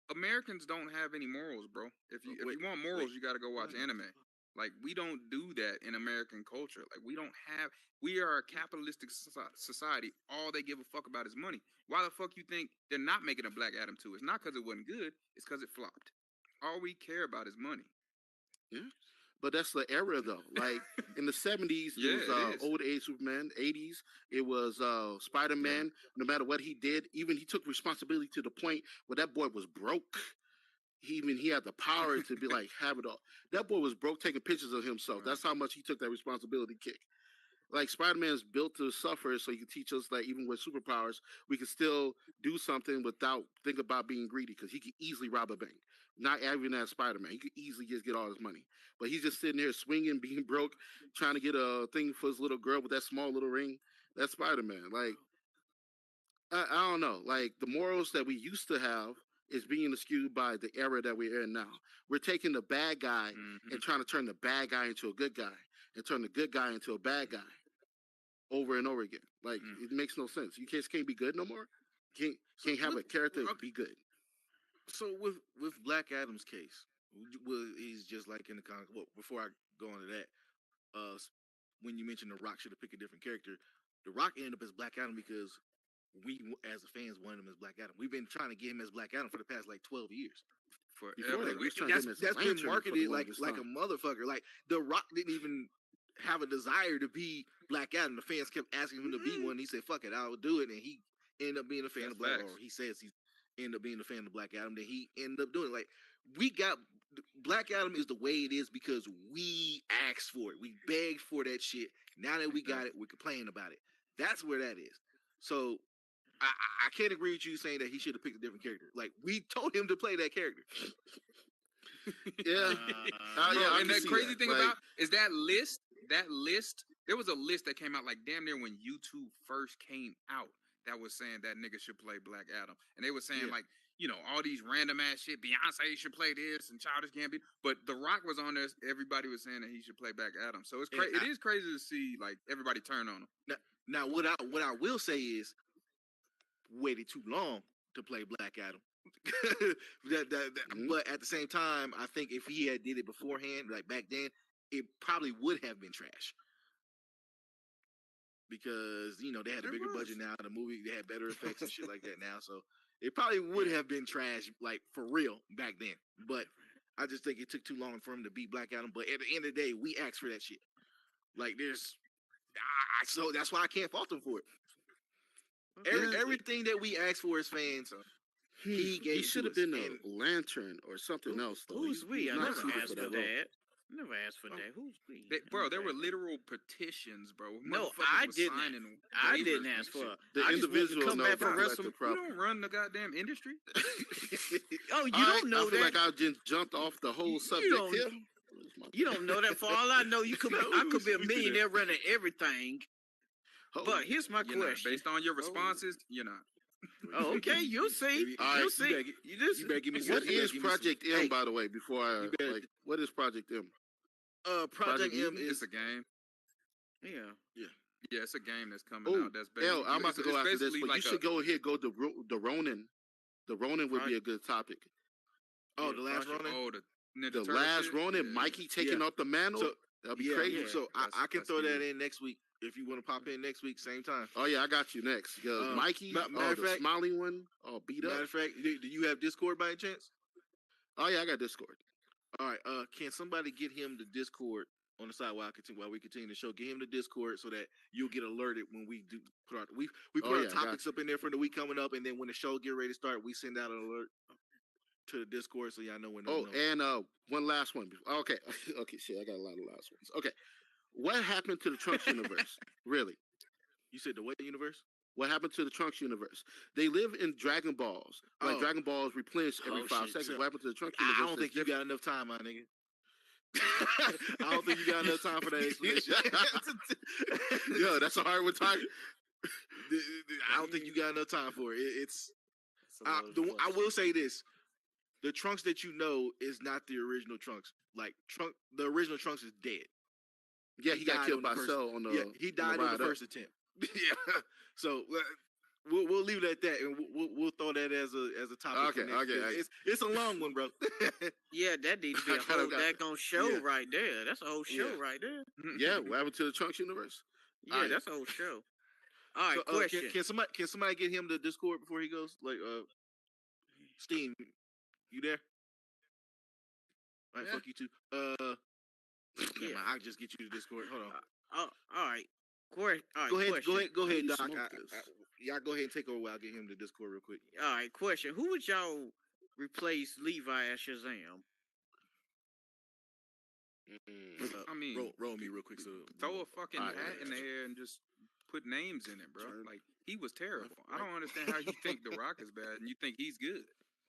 Americans don't have any morals, bro. If you want morals, you got to go watch anime. Like, we don't do that in American culture. Like, we are a capitalistic society. All they give a fuck about is money. Why the fuck you think they're not making a Black Adam 2? It's not because it wasn't good. It's because it flopped. All we care about is money. Yeah. But that's the era, though. Like, in the 70s, Yeah, it it was is. Old Age Superman. 80s, it was Spider-Man. No matter what he did, even he took responsibility to the point where that boy was broke. He had the power to be like, have it all. That boy was broke taking pictures of himself. That's how much he took that responsibility kick. Like, Spider-Man is built to suffer, so he can teach us that even with superpowers, we can still do something without thinking about being greedy, because he could easily rob a bank. Not even as Spider-Man. He could easily just get all his money. But he's just sitting there swinging, being broke, trying to get a thing for his little girl with that small little ring. That's Spider-Man. Like, I don't know. Like, the morals that we used to have is being skewed by the era that we're in now. We're taking the bad guy and trying to turn the bad guy into a good guy and turn the good guy into a bad guy over and over again. Like, it makes no sense. You just can't be good no more. Can't have a character be good. So with Black Adam's case, he's just like in the comic. Well, before I go on to that, when you mentioned The Rock should have picked a different character, The Rock ended up as Black Adam because we, as the fans, wanted him as Black Adam. We've been trying to get him as Black Adam for the past like 12 years. Before that, we was trying to get him as That's Lantern been for marketed the like longest a time. motherfucker. Like The Rock didn't even have a desire to be Black Adam. The fans kept asking him to be one. He said, "Fuck it, I'll do it," and he ended up being a fan That's of Black. facts. Or he says he ended up being a fan of Black Adam. Then he ended up doing it. Like we got Black Adam is the way it is because we asked for it. We begged for that shit. Now that we got it, we're complaining about it. That's where that is. So I can't agree with you saying that he should have picked a different character. Like we told him to play that character. Yeah. Bro, Yeah, I and can the see crazy that. thing Like, about is that list. There was a list that came out like damn near when YouTube first came out that was saying that nigga should play Black Adam, and they were saying Yeah. like all these random ass shit. Beyonce should play this and Childish Gambino, but The Rock was on there. Everybody was saying that he should play Black Adam. So it's And it is crazy to see like everybody turn on him. Now what I will say is waited too long to play Black Adam. Mhm. But at the same time, I think if he had did it beforehand, like back then, it probably would have been trash. Because they had a It bigger was. budget now. The movie they had better effects and shit like that now, so it probably would have been trash, like for real back then. But I just think it took too long for him to beat Black Adam. But at the end of the day, we asked for that shit. Like so that's why I can't fault him for it. Everything that we asked for as fans, he gave he should have to us, been a and- lantern or something else. Though. Who's He- we? he's I not never suited asked for role. that. Never asked for that. Who's we? Bro, there were Never asked. literal petitions, bro. No, Motherfuckers I was didn't. signing I waivers didn't and ask for shit. it. The I just wanted to individual come knows back from how to Wrestle. let the You proper. don't run the goddamn industry. Oh, you All right, don't know I feel that. like I just jumped off the whole subject don't- here. You don't know that. For all I know, I could be a millionaire running everything. Oh, But here's my You're not. question. Based on your responses, you're not. Oh, okay, you'll see. All right, You'll see. you better give me some. what you better is give me some- Project M, Hey. by the way? Before I You better- what is Project M? Project Project M Eden? is It's a game. Yeah. Yeah, it's a game that's coming Oh, out. That's basically, L, I'm about to it's go after this, basically but like you should go ahead. Go the Ronin. The Ronin would be a good topic. oh Yeah, the last Project- Ronin. Oh, the Ninja The Turtle last shit? Ronin, Yeah. Mikey taking Yeah. off the mantle. So- That'd be Yeah, crazy. yeah. So That's- I can that's throw that huge. in next week if you want to pop in next week, same time. Oh yeah, I got you next. Because Mikey, matter of the fact- smiling one, beat Matter up. of fact, do you have Discord by any chance? Oh yeah, I got Discord. All right. Can somebody get him the Discord on the side while we continue the show? Get him the Discord so that you'll get alerted when we do put our we put Oh, our yeah, topics gotcha. up in there for the week coming up, and then when the show get ready to start, we send out an alert to the Discord so y'all know when. Oh, and one last one. Okay, okay, shit, I got a lot of last ones. Okay, what happened to the Trunks universe? Really, you said the what universe? what happened to the Trunks universe? They live in Dragon Balls. Like Oh. Dragon Balls replenish every Oh, 5 shit. seconds. So, What happened to the Trunks universe? I don't think you got enough time, my nigga. I don't think you got enough time for that explanation. Yo, that's a hard one time. I don't think you got enough time for it. It's. That's a loaded I question. will say this: the Trunks that you know is not the original Trunks. Like the original Trunks is dead. Yeah, he got died killed on the by first- Cell on the. Yeah, he died on the first attempt. Yeah, so we'll leave it at that, and we'll throw that as a topic. for Okay, next okay, week. It's a long one, bro. Yeah, that needs to be I a kinda whole got- daggone show Yeah. right there. That's a whole show Yeah. right there. Yeah, what happened to the Trunks universe? Yeah, Alright. that's a whole show. All right, So, question. can somebody get him the Discord before he goes? Like, Steam, you there? All right, Yeah. fuck you too. Yeah. I'll just get you the Discord. Hold on. Oh, all right. All right. Go ahead, question. go ahead, you Doc. smoke this? Y'all go ahead and take over while I get him the Discord real quick. All right, question. Who would y'all replace Levi as Shazam? I mean, roll me real quick. So throw a fucking Alright. hat in the air and just put names in it, bro. Turn- Like he was terrible. I don't understand how you think The Rock is bad and you think he's good.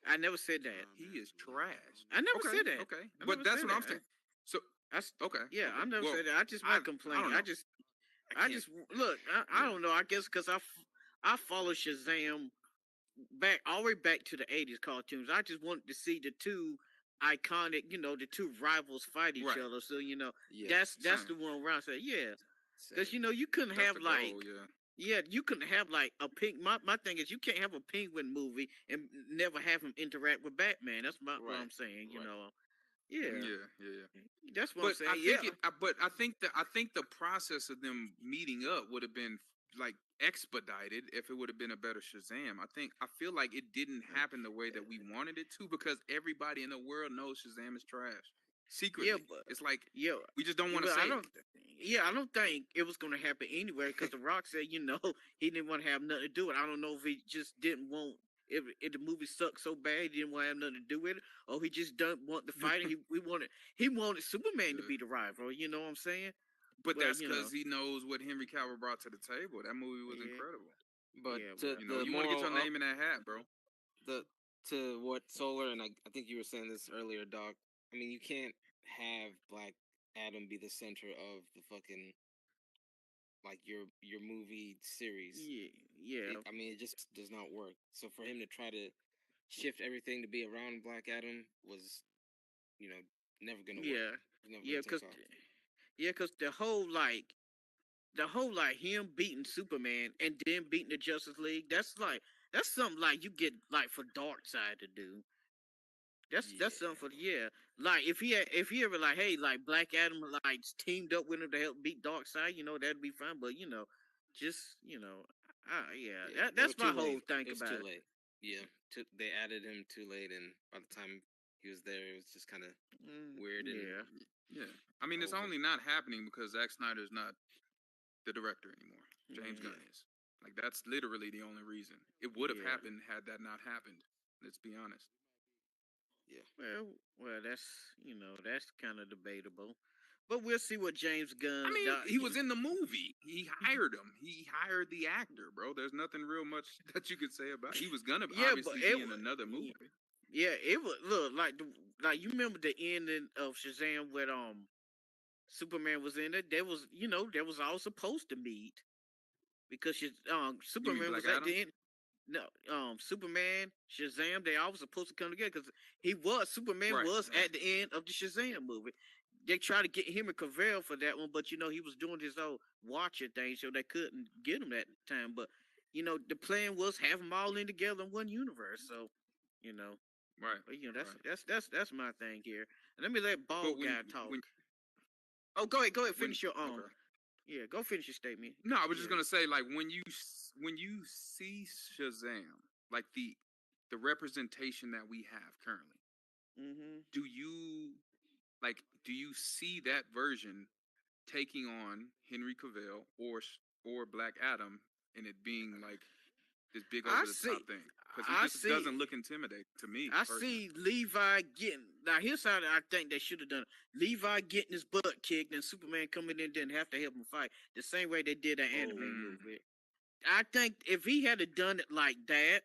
I never said that. He is trash. I never Okay, said that. Okay, I but never that's said what I'm that. saying. So That's okay. yeah. I okay. never Well, said that. I just I my complaint. don't I know. just can't- look. I don't know. I guess because I follow Shazam back all the way back to the '80s cartoons. I just wanted to see the two iconic, the two rivals fight each Right. other. So yeah, that's same. the one where I say yeah. Same. Because you couldn't that's have the like goal, yeah. yeah, you couldn't have like a pink. My thing is you can't have a Penguin movie and never have him interact with Batman. That's what Right. I'm saying. You Right. know, yeah, Yeah. that's what But I'm saying. I think yeah, but I think the process of them meeting up would have been like expedited if it would have been a better Shazam. I feel like it didn't happen the way that we wanted it to because everybody in the world knows Shazam is trash. secretly. but It's like yeah, we just don't want to but say I it. don't. Yeah, I don't think it was gonna happen anyway because The Rock said, he didn't want to have nothing to do with it. I don't know if he just didn't want if the movie sucked so bad he didn't want to have nothing to do with it, or he just don't want the fight. He wanted Superman to be the rival. You know what I'm saying? But Well, that's because he knows what Henry Cavill brought to the table. That movie was Yeah. incredible. But Yeah, to well, You know, the you want to get moral your of name in that hat, bro. to what Solar and I think you were saying this earlier, Doc. I mean, you can't have Black Adam be the center of the fucking like your movie series. Yeah. I mean, it just does not work. So for him to try to shift everything to be around Black Adam was, never gonna work. Yeah. Never Yeah, gonna take off. cause the whole him beating Superman and then beating the Justice League. That's something like you get like for Darkseid to do. That's something for Like if he ever like, hey, like Black Adam like teamed up with him to help beat Darkseid, that'd be fine. But just Yeah, they that's were my too whole late. thing It was about too it. late. Yeah, they added him too late, and by the time he was there, it was just kind of weird. And Yeah. Yeah. I mean, it's Over. only not happening because Zack Snyder's not the director anymore. James Gunn is. Like, that's literally the only reason. It would have Yeah. happened had that not happened. Let's be honest. Well, that's kind of debatable, but we'll see what James Gunn. I mean, he was in the movie. He hired him. He hired the actor, bro. There's nothing real much that you could say about it. He was gonna Yeah, but obviously it be in wa- another movie. Yeah, it was look like you remember the ending of Shazam with Superman was in it. They was all supposed to meet because Superman Black was at Adam? the end. No, Superman, Shazam, they all was supposed to come together because Superman Right, was right. at the end of the Shazam movie. They tried to get him and Cavill for that one, but he was doing his own Watcher thing, so they couldn't get him that time. But the plan was have them all in together in one universe. So, Right. but right. that's my thing here. And let me let But Bald when- guy talk. when- Oh, go ahead, when- finish your own. okay. Yeah, go finish your statement. No, I was just Yeah. gonna say, like, when you see Shazam, like the representation that we have currently, Mm-hmm. do you see that version taking on Henry Cavill or Black Adam and it being like this big I over the top see- thing? Because I he just see- doesn't look intimidating to me. I personally. see Levi getting now. Here's how I think they should have done it. Levi getting his butt kicked, and Superman coming in didn't have to help him fight the same way they did that anime movie. I think if he had done it like that,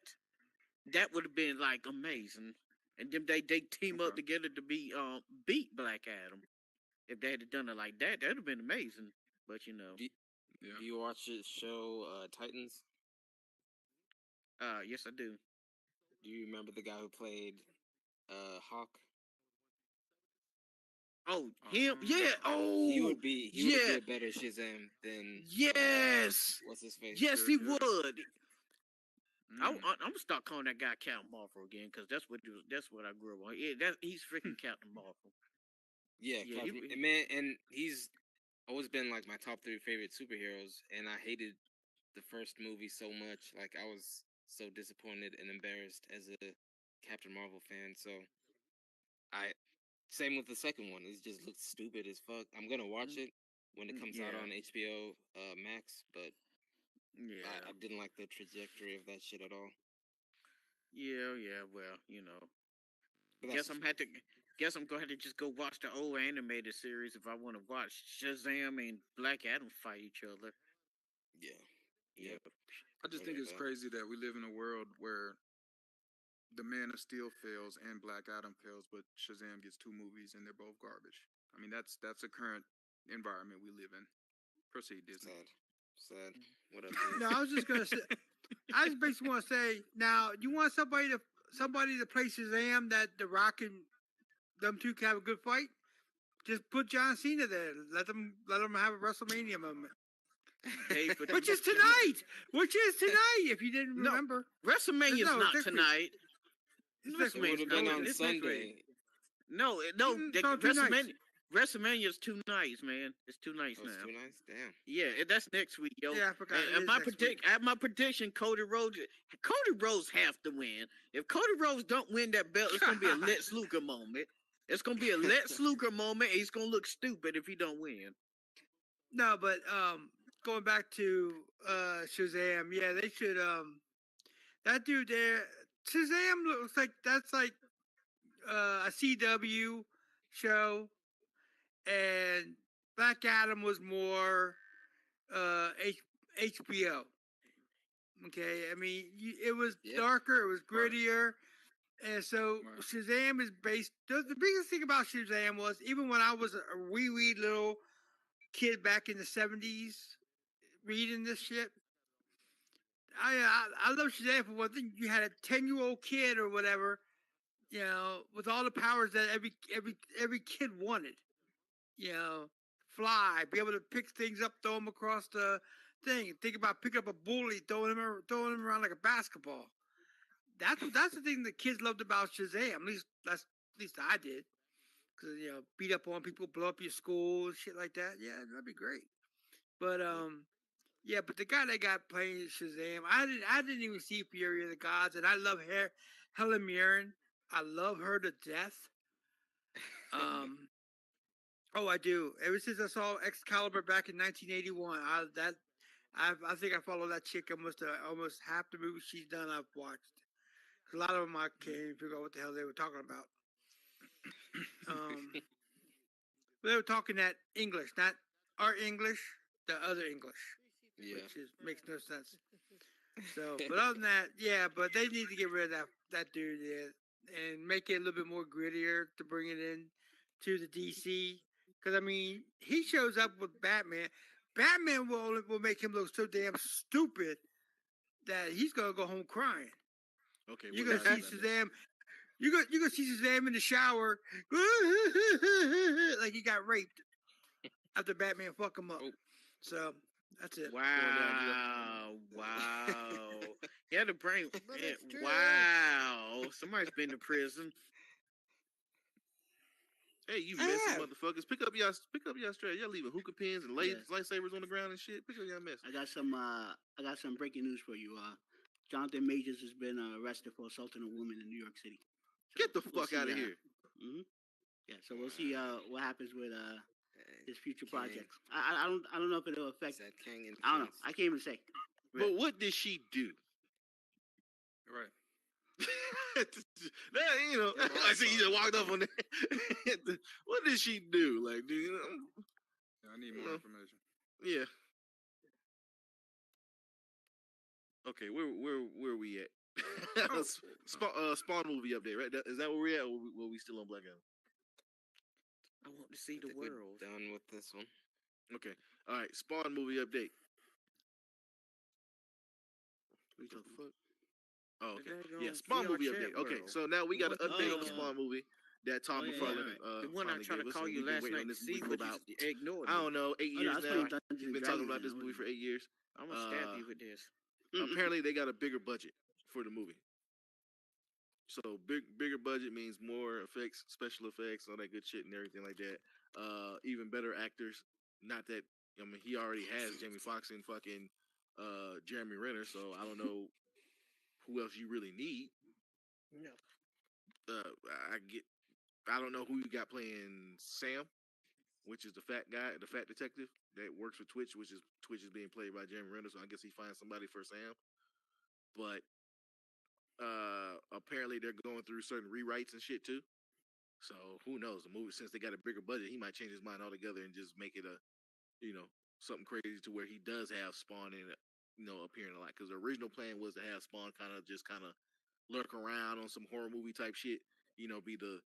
that would have been like amazing. And then they team up Okay. together to beat Black Adam. If they had done it like that, that'd have been amazing. But Yeah. Do you watch the show Titans? yes, I do. Do you remember the guy who played Hawk? Oh, him? Yeah. Oh, He would be yeah. a better Shazam than Yes. what's his face? Yes, he would. I'm Mm. gonna start calling that guy Captain Marvel again because that's what I grew up on. Yeah, he's freaking Captain Marvel. Yeah, Yeah, Captain- he- and man, and he's always been like my top 3 favorite superheroes, and I hated the first movie so much. Like I was so disappointed and embarrassed as a Captain Marvel fan. So same with the second one. It just looks stupid as fuck. I'm gonna watch it when it comes out Yeah. on HBO Max, but Yeah. I didn't like the trajectory of that shit at all. Yeah. Well, But guess that's guess I'm gonna have to just go watch the old animated series if I want to watch Shazam and Black Adam fight each other. yeah. Yeah. I just think it's crazy that we live in a world where the Man of Steel fails and Black Adam fails, but Shazam gets 2 movies and they're both garbage. I mean, that's a current environment we live in. Proceed, Disney. Sad. What up? No, I was just gonna say. I just basically want to say. Now, you want somebody to play Shazam that The Rock and them two can have a good fight? Just put John Cena there. Let them have a WrestleMania moment. Which is tonight. If you didn't No, remember, WrestleMania's No, not next week. tonight. It's next It week. would have been No, on it's next Sunday. No, Mm, no, 2 nights. WrestleMania's 2 nights, man. It's 2 nights Oh, it's now. 2 nights. Damn. Yeah, that's next week, yo. Yeah, I forgot. It And is my next week. my prediction, Cody Rhodes have to win. If Cody Rhodes don't win that belt, it's gonna be a Lex Luger moment. It's gonna be a Lex Luger moment. And he's gonna look stupid if he don't win. No, but going back to Shazam, yeah, they should that dude there, Shazam looks like that's like a CW show, and Black Adam was more HBO. Okay, I mean it was darker, it was grittier, and so Shazam is based. The biggest thing about Shazam was even when I was a wee little kid back in the '70s reading this shit. I love Shazam for one thing. You had a 10-year-old kid or whatever, you know, with all the powers that every kid wanted. You know, fly, be able to pick things up, throw them across the thing. Think about picking up a bully, throwing him around like a basketball. That's the thing that kids loved about Shazam. At least I did. Cause you know, beat up on people, blow up your school, shit like that. Yeah, that'd be great. But yeah, but the guy that got playing Shazam, I didn't even see Fury of the Gods, and I love Helen Mirren. I love her to death. Oh, I do. Ever since I saw Excalibur back in 1981, I think I follow that chick almost half the movies she's done. I've watched. A lot of them I can't even figure out what the hell they were talking about. They were talking that English, not our English, the other English. Yeah, which makes no sense. So, but other than that, yeah, but they need to get rid of that dude and make it a little bit more grittier to bring it in to the DC. Because I mean, he shows up with Batman. Batman will make him look so damn stupid that he's gonna go home crying. Okay, you're gonna see Shazam. You're gonna see Shazam in the shower, like he got raped after Batman fuck him up. So that's it. Wow. He had to bring. Wow. Somebody's been to prison. Hey, you messy motherfuckers! Pick up y'all straight. Y'all leaving hookah pins and lightsabers on the ground and shit. Pick up y'all mess. I got some breaking news for you. Jonathan Majors has been arrested for assaulting a woman in New York City. So get the fuck out of here. Mm-hmm. Yeah, so we'll see what happens with his future projects. I don't know if it'll affect. I don't know. I can't even say. But what did she do? Right. You know, I see you just walked up on that. What did she do? Like, do you know? I need more information. Yeah. Okay, where are we at? Spawn movie update, right? Is that where we're at, or were we still on Black Adam? I want to see the world. Done with this one. Okay, all right. Spawn movie update. What the fuck? Oh, okay. Yeah, Spawn movie update. Okay, so now we got an update on the Spawn movie that Tom McFarlane. The one I tried to call you last night to see, but about ignored. I don't know, 8 years now. He's been talking about this movie for 8 years. I'm gonna stab you with this. Apparently, they got a bigger budget for the movie. So bigger budget means more effects, special effects, all that good shit and everything like that. Even better actors. Not that he already has Jamie Foxx and fucking Jeremy Renner, so I don't know who else you really need. No. I don't know who you got playing Sam, which is the fat guy, the fat detective that works for Twitch, Twitch is being played by Jeremy Renner, so I guess he finds somebody for Sam. But apparently they're going through certain rewrites and shit too. So who knows? The movie, since they got a bigger budget, he might change his mind altogether and just make it something crazy to where he does have Spawn in it, appearing a lot. Because the original plan was to have Spawn kind of lurk around on some horror movie type shit, be the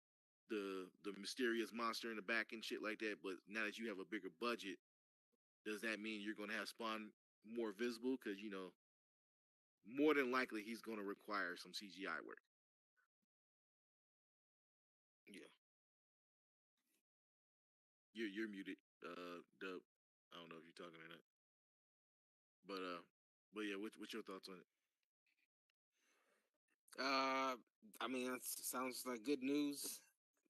mysterious monster in the back and shit like that. But now that you have a bigger budget, does that mean you're gonna have Spawn more visible? Because more than likely he's gonna require some CGI work. Yeah. You're muted, Dub. I don't know if you're talking or not. But yeah, what's your thoughts on it? I mean, that sounds like good news.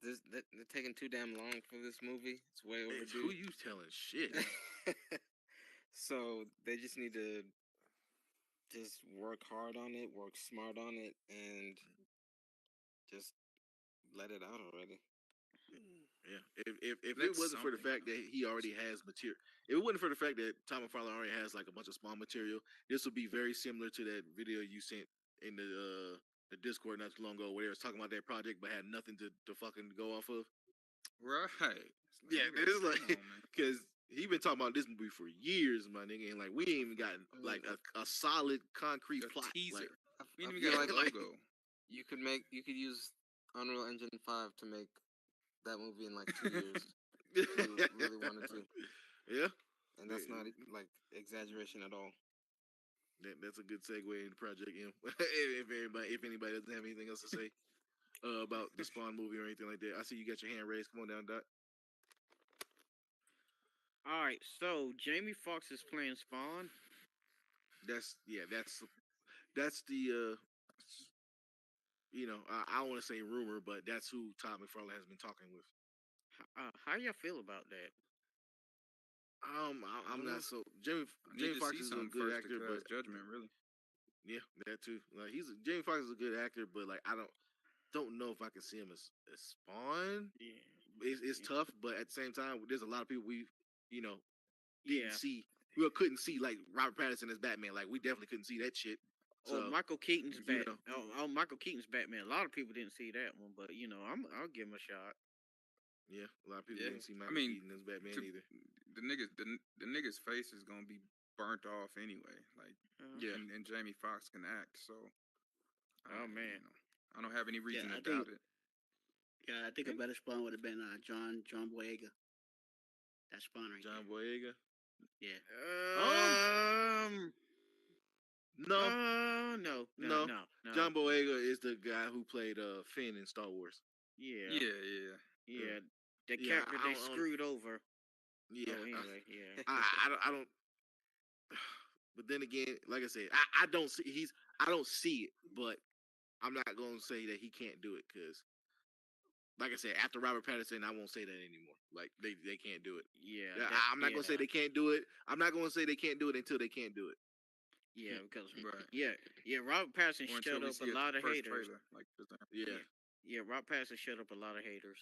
They're taking too damn long for this movie. It's way overdue. Who you telling shit? So they just need to just work hard on it, work smart on it, and just let it out already. Yeah, if it That's wasn't for the something, fact that he already has material, if it wasn't for the fact that Tom McFarlane already has like a bunch of Spawn material, this would be very similar to that video you sent in the Discord not too long ago, where it was talking about that project but had nothing to fucking go off of. Right. It's Yeah, nigga, it's like come on, man. because he been talking about this movie for years, my nigga, and like we ain't even gotten like a solid concrete A plot. teaser. Like, We I didn't feel even got a like logo. you could use Unreal Engine 5 to make that movie in like 2 years. If you really wanted to. Yeah, And that's not like exaggeration at all. that's a good segue into Project M. if anybody doesn't have anything else to say about the Spawn movie or anything like that, I see you got your hand raised. Come on down, Doc. All right, so Jamie Foxx is playing Spawn. That's the I don't want to say rumor, but that's who Todd McFarlane has been talking with. How y'all feel about that? I'm not so Jamie I need to Foxx see is a something good first actor, to but cast judgment, really. yeah, that too. Like Jamie Foxx is a good actor, but like I don't know if I can see him as Spawn. Yeah, It's tough, but at the same time, there's a lot of people we didn't yeah. see. We couldn't see like Robert Pattinson as Batman. Like we definitely couldn't see that shit. So, Michael Keaton's you Bat. know. Michael Keaton's Batman. A lot of people didn't see that one, but I'll give him a shot. Yeah, a lot of people Yeah. didn't see I Michael mean, Keaton as Batman to- either. the nigga's face is gonna be burnt off anyway. Like, Yeah. and Jamie Foxx can act, so. Oh, man. I don't have any reason I to doubt it. Yeah, I think a better Spawn would have been John Boyega. That's Spawn right John Boyega. there. Yeah. No, No. John Boyega is the guy who played Finn in Star Wars. Yeah. Yeah. The Yeah, character I they don't- screwed over. Yeah. Oh, anyway, yeah. I don't. But then again, like I said, I don't see it, but I'm not gonna say that he can't do it because, like I said, after Robert Pattinson, I won't say that anymore. Like they can't do it. Yeah. I'm not gonna say they can't do it. I'm not gonna say they can't do it until they can't do it. Yeah, because Right. yeah. Robert Pattinson Or until shut we up see a it the lot of first haters. trailer, like just now. Yeah. Yeah, Robert Pattinson shut up a lot of haters.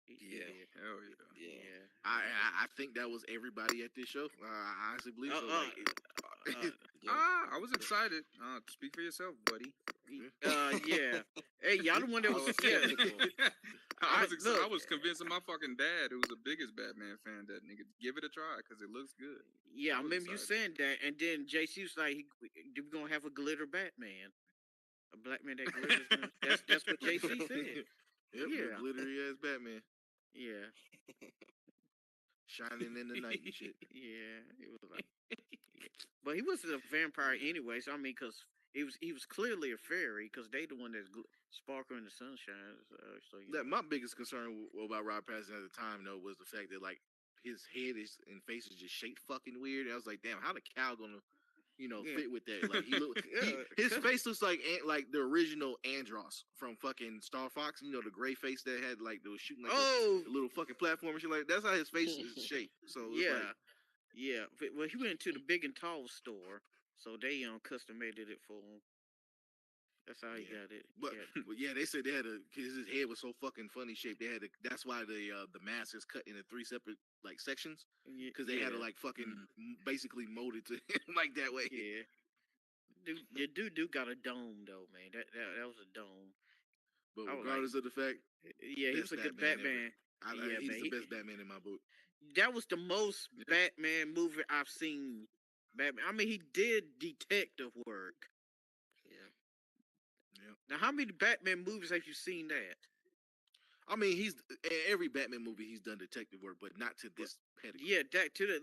He Yeah. did. Hell yeah. Yeah. I think that was everybody at this show. I honestly believe so. I was excited. Speak for yourself, buddy. Yeah. Hey, y'all the one that was I was convincing my fucking dad, who's the biggest Batman fan, that nigga give it a try because it looks good. Yeah, I was remember you excited. saying that, and then JC was like, "We're gonna have a glitter Batman, a black man that glitters." That's what JC said. Yep, Yeah. glittery ass Batman Yeah, shining in the night and shit. yeah. It was like, but he wasn't a vampire anyway. So I mean, because he was clearly a fairy, because they the one that's sparkle in the sunshine. So My biggest concern about Rob Pattinson at the time though was the fact that like his head and face is just shaped fucking weird. I was like, damn, how the cow gonna fit with that? Like his face looks like the original Andros from fucking Star Fox. You know, the gray face that had like that was shooting like the little fucking platform and shit. Like that's how his face is shaped. So it's yeah, yeah. Well, he went to the Big and Tall store, so they custom made it for him. That's how he got it. But yeah, they said they had because his head was so fucking funny shaped. They had that's why the mask is cut into 3 separate like sections because they had to like fucking basically mold it to him like that way. Yeah. Dude got a dome though, man. That was a dome. But regardless of the fact, yeah, he was a good Batman. He's the best Batman in my book. That was the most Batman movie I've seen. Batman. I mean, he did detective work. Yeah. Now, how many Batman movies have you seen that? I mean, he's every Batman movie he's done detective work, but not to this pedigree. Yeah, that to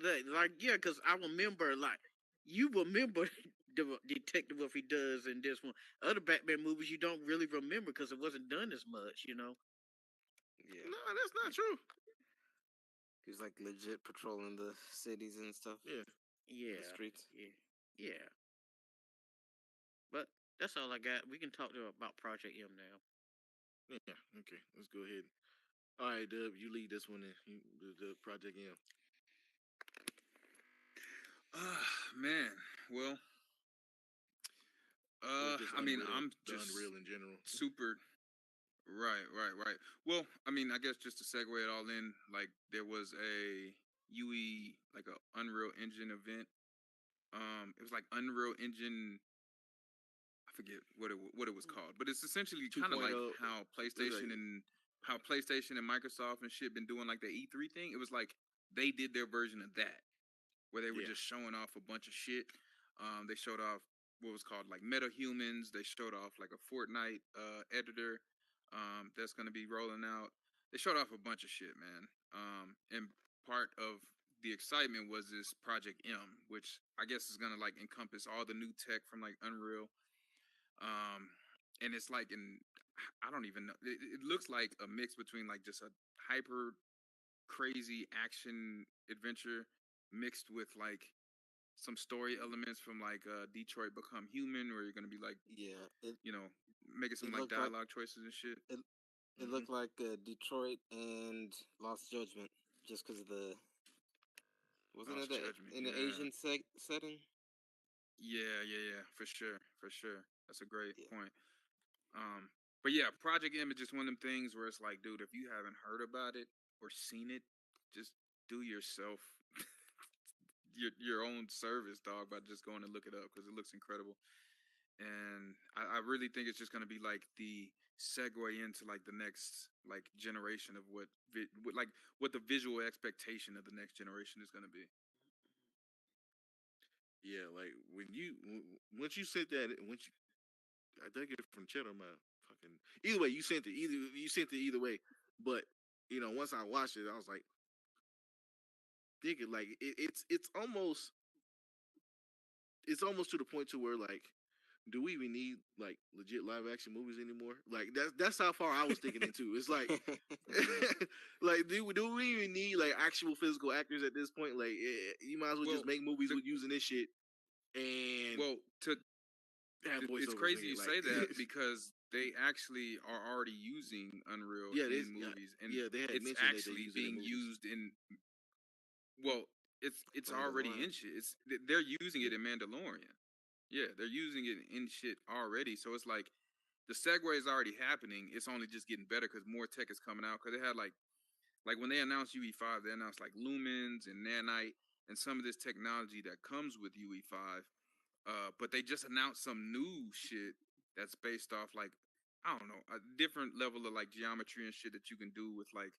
because I remember you remember the detective work he does in this one. Other Batman movies you don't really remember because it wasn't done as much, Yeah. No, that's not true. He's like legit patrolling the cities and stuff. Yeah. The streets. Yeah. But that's all I got. We can talk about Project M now. Yeah. Okay. Let's go ahead. All right, Dub. You lead this one. The Project M. Man. Well. I mean, I'm just Unreal in general. super Right. Well, I mean, I guess just to segue it all in, like there was a UE, like a Unreal Engine event. It was like Unreal Engine. I forget what it was called, but it's essentially kind of like 2.0. how PlayStation and Microsoft and shit been doing like the E3 thing. It was like they did their version of that, where they were Yeah. just showing off a bunch of shit. They showed off what was called like Meta Humans. They showed off like a Fortnite editor that's going to be rolling out. They showed off a bunch of shit, man. And part of the excitement was this Project M, which I guess is going to like encompass all the new tech from like Unreal. And it's like I don't even know. It looks like a mix between like just a hyper crazy action adventure mixed with like some story elements from like Detroit Become Human, where you're gonna be like, Yeah, making some it like looked like dialogue choices and shit. it looked like Detroit and Lost Judgment, just because of the wasn't Lost it Judgment, in the yeah. Asian setting? Yeah, for sure. That's a great Yeah. point. But yeah, Project M is just one of them things where it's like, dude, if you haven't heard about it or seen it, just do yourself your own service, dog, by just going to look it up because it looks incredible. And I really think it's just gonna be like the segue into like the next like generation of what the visual expectation of the next generation is gonna be. Yeah, like once you said that, I dug it from Cheddar my fucking either way you sent it either way, but once I watched it I was like thinking like it's almost to the point to where like do we even need like legit live action movies anymore? Like that's how far I was thinking into. It's like like do we even need like actual physical actors at this point? Like you might as well Well, just make movies the- with using this shit and Well, have it's voiceovers crazy in you it, say like, that because they actually are already using Unreal yeah, in movies, and they had it's mentioned that they actually use it in being movies. used in. Well, it's Oh, already Mandalorian. in shit. They're using it in Mandalorian. Yeah, they're using it in shit already. So it's like the segue is already happening. It's only just getting better because more tech is coming out. Because they had like when they announced UE5, they announced like lumens and nanite and some of this technology that comes with UE5. But they just announced some new shit that's based off like I don't know a different level of like geometry and shit that you can do with like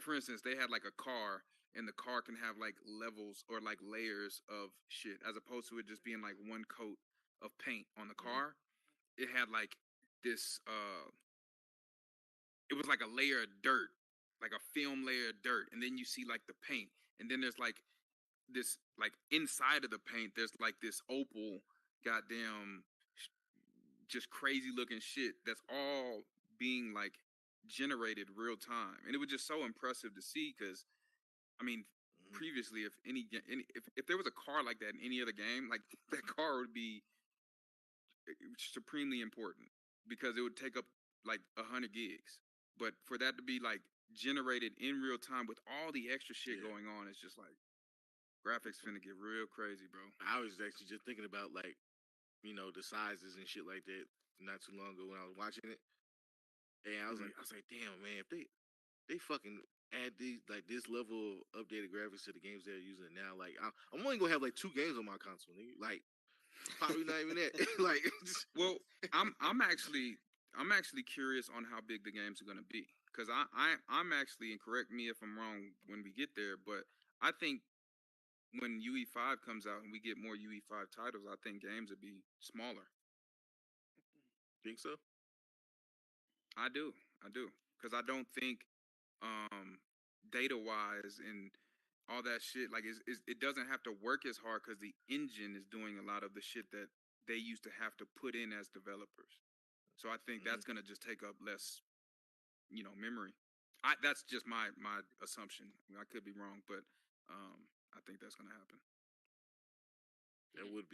for instance they had like a car and the car can have like levels or like layers of shit as opposed to it just being like one coat of paint on the car. It had like this it was like a layer of dirt, like a film layer of dirt, and then you see like the paint, and then there's like this like inside of the paint there's like this opal goddamn just crazy looking shit that's all being like generated real time, and it was just so impressive to see because I mean previously if if there was a car like that in any other game, like that car would be supremely important because it would take up like 100 gigs, but for that to be like generated in real time with all the extra shit Yeah. going on, it's just like graphics finna get real crazy, bro. I was actually just thinking about like the sizes and shit like that not too long ago when I was watching it, and I was like, damn man, if they fucking add these like this level of updated graphics to the games they're using now, like I'm only gonna have like 2 games on my console, nigga. Like probably not even that. Like Well, I'm actually curious on how big the games are gonna be because I'm actually, and correct me if I'm wrong when we get there, but I think when UE5 comes out and we get more UE5 titles, I think games will be smaller. think so? I do, because I don't think data wise and all that shit like it doesn't have to work as hard because the engine is doing a lot of the shit that they used to have to put in as developers. So I think that's gonna just take up less, memory. That's just my assumption. I could be wrong, but I think that's gonna happen. It would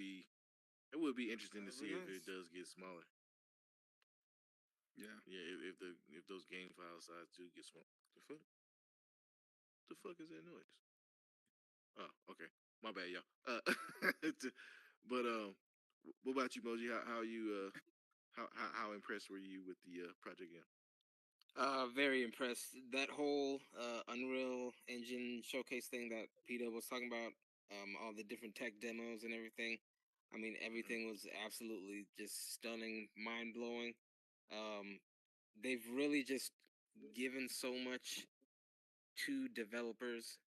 be interesting to That'd see be if nice. it does get smaller. Yeah. Yeah, if those game file size do get small. The fuck is that noise? Oh, okay. My bad, y'all. But what about you, Moji? How you how impressed were you with the project game? Very impressed. That whole Unreal Engine showcase thing that Peter was talking about, all the different tech demos and everything. I mean, everything was absolutely just stunning, mind blowing. Um, they've really just given so much to developers,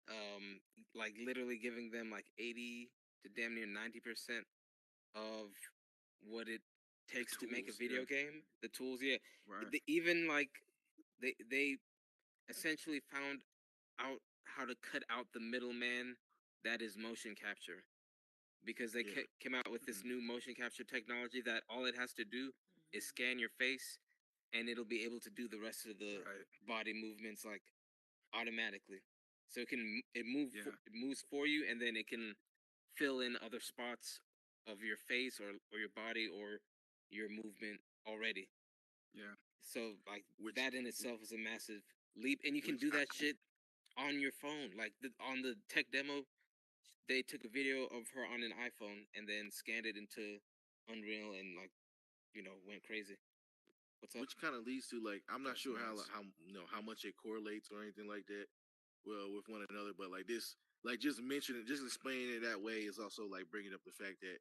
um, like literally giving them like 80 to damn near 90% of what it takes to make a Tools, video yeah. game. The tools, yeah. Right. Even like they essentially found out how to cut out the middleman that is motion capture, because they Yeah. came out with this new motion capture technology that all it has to do is scan your face and it'll be able to do the rest of the Right. body movements like automatically. So it Yeah. moves for you, and then it can fill in other spots of your face or your body or your movement already. Yeah. So like Which that in itself is a massive leap, and you can which do that shit on your phone. Like on the tech demo, they took a video of her on an iPhone and then scanned it into Unreal and like went crazy. What's up? which kind of leads to like I'm not That's sure nice. how how much it correlates or anything like that. Well, with one another, but like this, like just mentioning, just explaining it that way is also like bringing up the fact that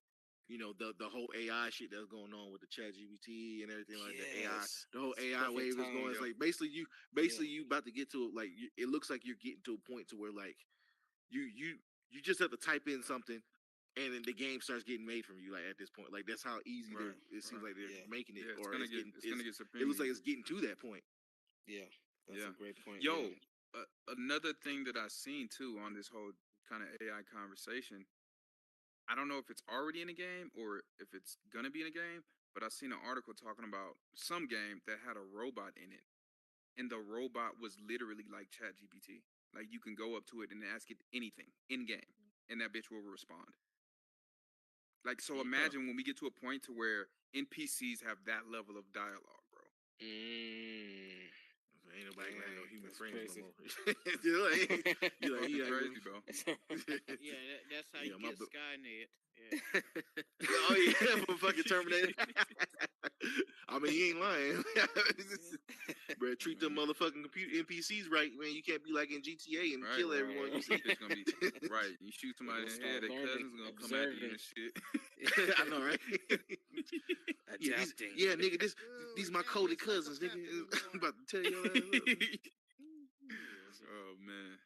the whole AI shit that's going on with the Chat GPT and everything like the AI, Yes, the whole it's AI perfect wave is time. going. It's Yep. like basically you about to get to like it looks like you're getting to a point to where like you just have to type in something. And then the game starts getting made from you, like at this point, like that's how easy Right. it seems Right. like they're Yeah, making it, Yeah. It's or gonna it's get getting, it's gonna get it supremely looks like it's easy. getting to that point. yeah, that's Yeah. a great point. Yo, Yeah. another thing that I seen too on this whole kind of AI conversation. I don't know if it's already in a game or if it's gonna be in a game, but I seen an article talking about some game that had a robot in it, and the robot was literally like ChatGPT. Like you can go up to it and ask it anything in game, and that bitch will respond. Like so, imagine when we get to a point to where NPCs have that level of dialogue, bro. Mm, Ain't nobody gonna have no dang, human that's friends crazy. no more. you like, you like, Fucking you like, crazy, bro. Yeah, that's how Yeah, you my get bu- Skynet. Yeah. oh yeah, for fucking Terminator. I mean, he ain't lying, bro. Treat them motherfucking computer NPCs right, man. You can't be like in GTA and Right. kill everyone you see. It's gonna be right. You shoot somebody in Gonna the head, start their learning, cousin's gonna come after you observing, and shit. I know, right? Yeah, adapting. nigga, Ooh, these we my can't be coded cousins, nigga. psychopath I'm anymore. about to tell you. Oh man,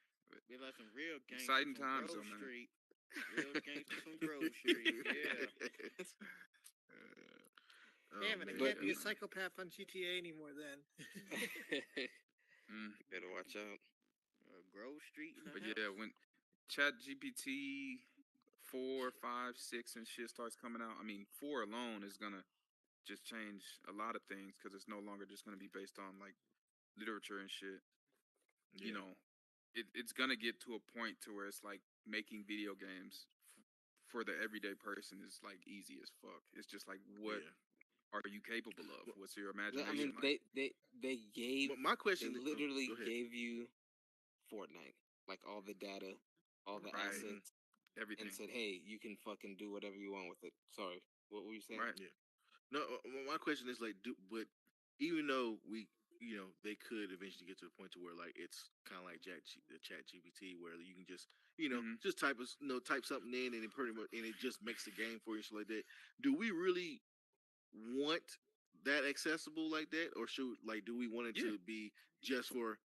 Be like some real gangsters exciting from times Grove though, man. Street. Real gangsters from Grove Street. Yeah. Oh, Damn it, I man. can't But be a psychopath on GTA anymore then. Mm. You better watch out. Grove Street in the But house. yeah, when Chat GPT 4, 5, 6 and shit starts coming out, I mean 4 alone is gonna just change a lot of things because it's no longer just gonna be based on like literature and shit. You Yeah. know, it's gonna get to a point to where it's like making video games for the everyday person is like easy as fuck. It's just like what Yeah. are you capable of? What's your I imagination mean, like? they gave But my question, they literally go ahead. gave you Fortnite, like all the data, all the Right. assets, Everything. and said, "Hey, you can fucking do whatever you want with it." Sorry, what were you saying? Right. Yeah. No, my question is like, but even though they could eventually get to the point to where like it's kind of like the Chat GPT, where you can just Mhm. just type something in and it pretty much and it just makes the game for you, shit like that. Do we really want that accessible like that, or do we want it Yeah. to be just for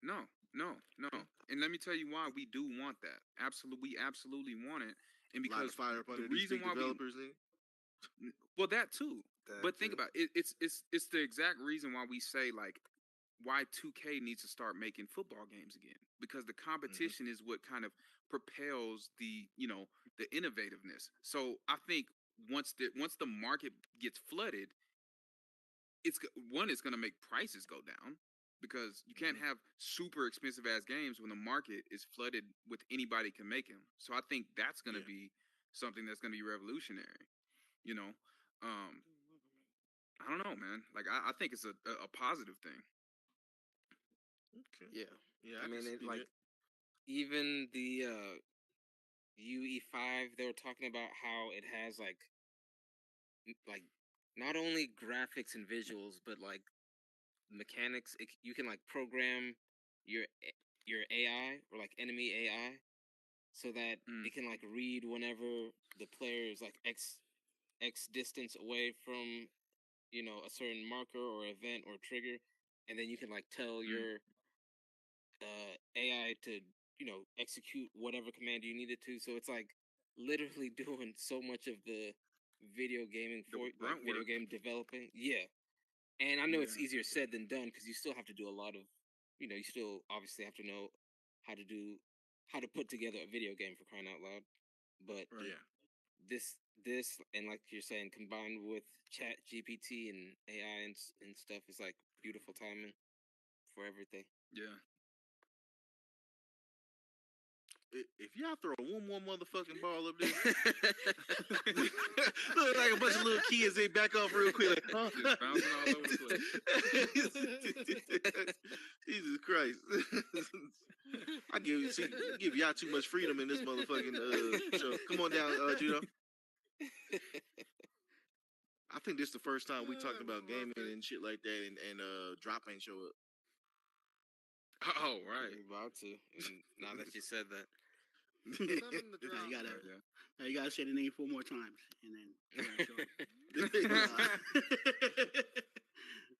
No, no, no. And let me tell you why we do want that. Absolutely, we absolutely want it. And light a because fire up the under these reason big why we developers? well that too. That But think too. about it. It's the exact reason why we say like why 2K needs to start making football games again because the competition is what kind of propels the innovativeness. So I think once the market gets flooded, it's going to make prices go down because you can't have super expensive ass games when the market is flooded with anybody can make them. So I think that's going to Yeah. be something that's going to be revolutionary. You know, um, I don't know, man. Like I think it's a positive thing. Okay. Yeah, Yeah, I mean, can it see like even the UE5, they were talking about how it has like not only graphics and visuals, but like mechanics. You can like program your your AI or like enemy AI so that it can like read whenever the player is like X distance away from a certain marker or event or trigger, and then you can like tell your AI to execute whatever command you need it to. So it's like literally doing so much of the video gaming The for grunt video work. game developing. Yeah, and I know it's Yeah. easier said than done because you still have to do a lot of you still obviously have to know how to do how to put together a video game for crying out loud. But Yeah. this and like you're saying, combined with Chat GPT and AI and stuff is like beautiful timing for everything. Yeah. If y'all throw one more motherfucking ball up there, look like a bunch of little kids, they back off real quick. Like, huh? Just bouncing all over the place. Jesus Christ! I give y'all too much freedom in this motherfucking show. Come on down, Judo. I think this is the first time we talked about gaming and shit like that, and Drop ain't show up. Oh, right. I'm about to. And now that you said that. Now you gotta, now you gotta say the name 4 more times, and then.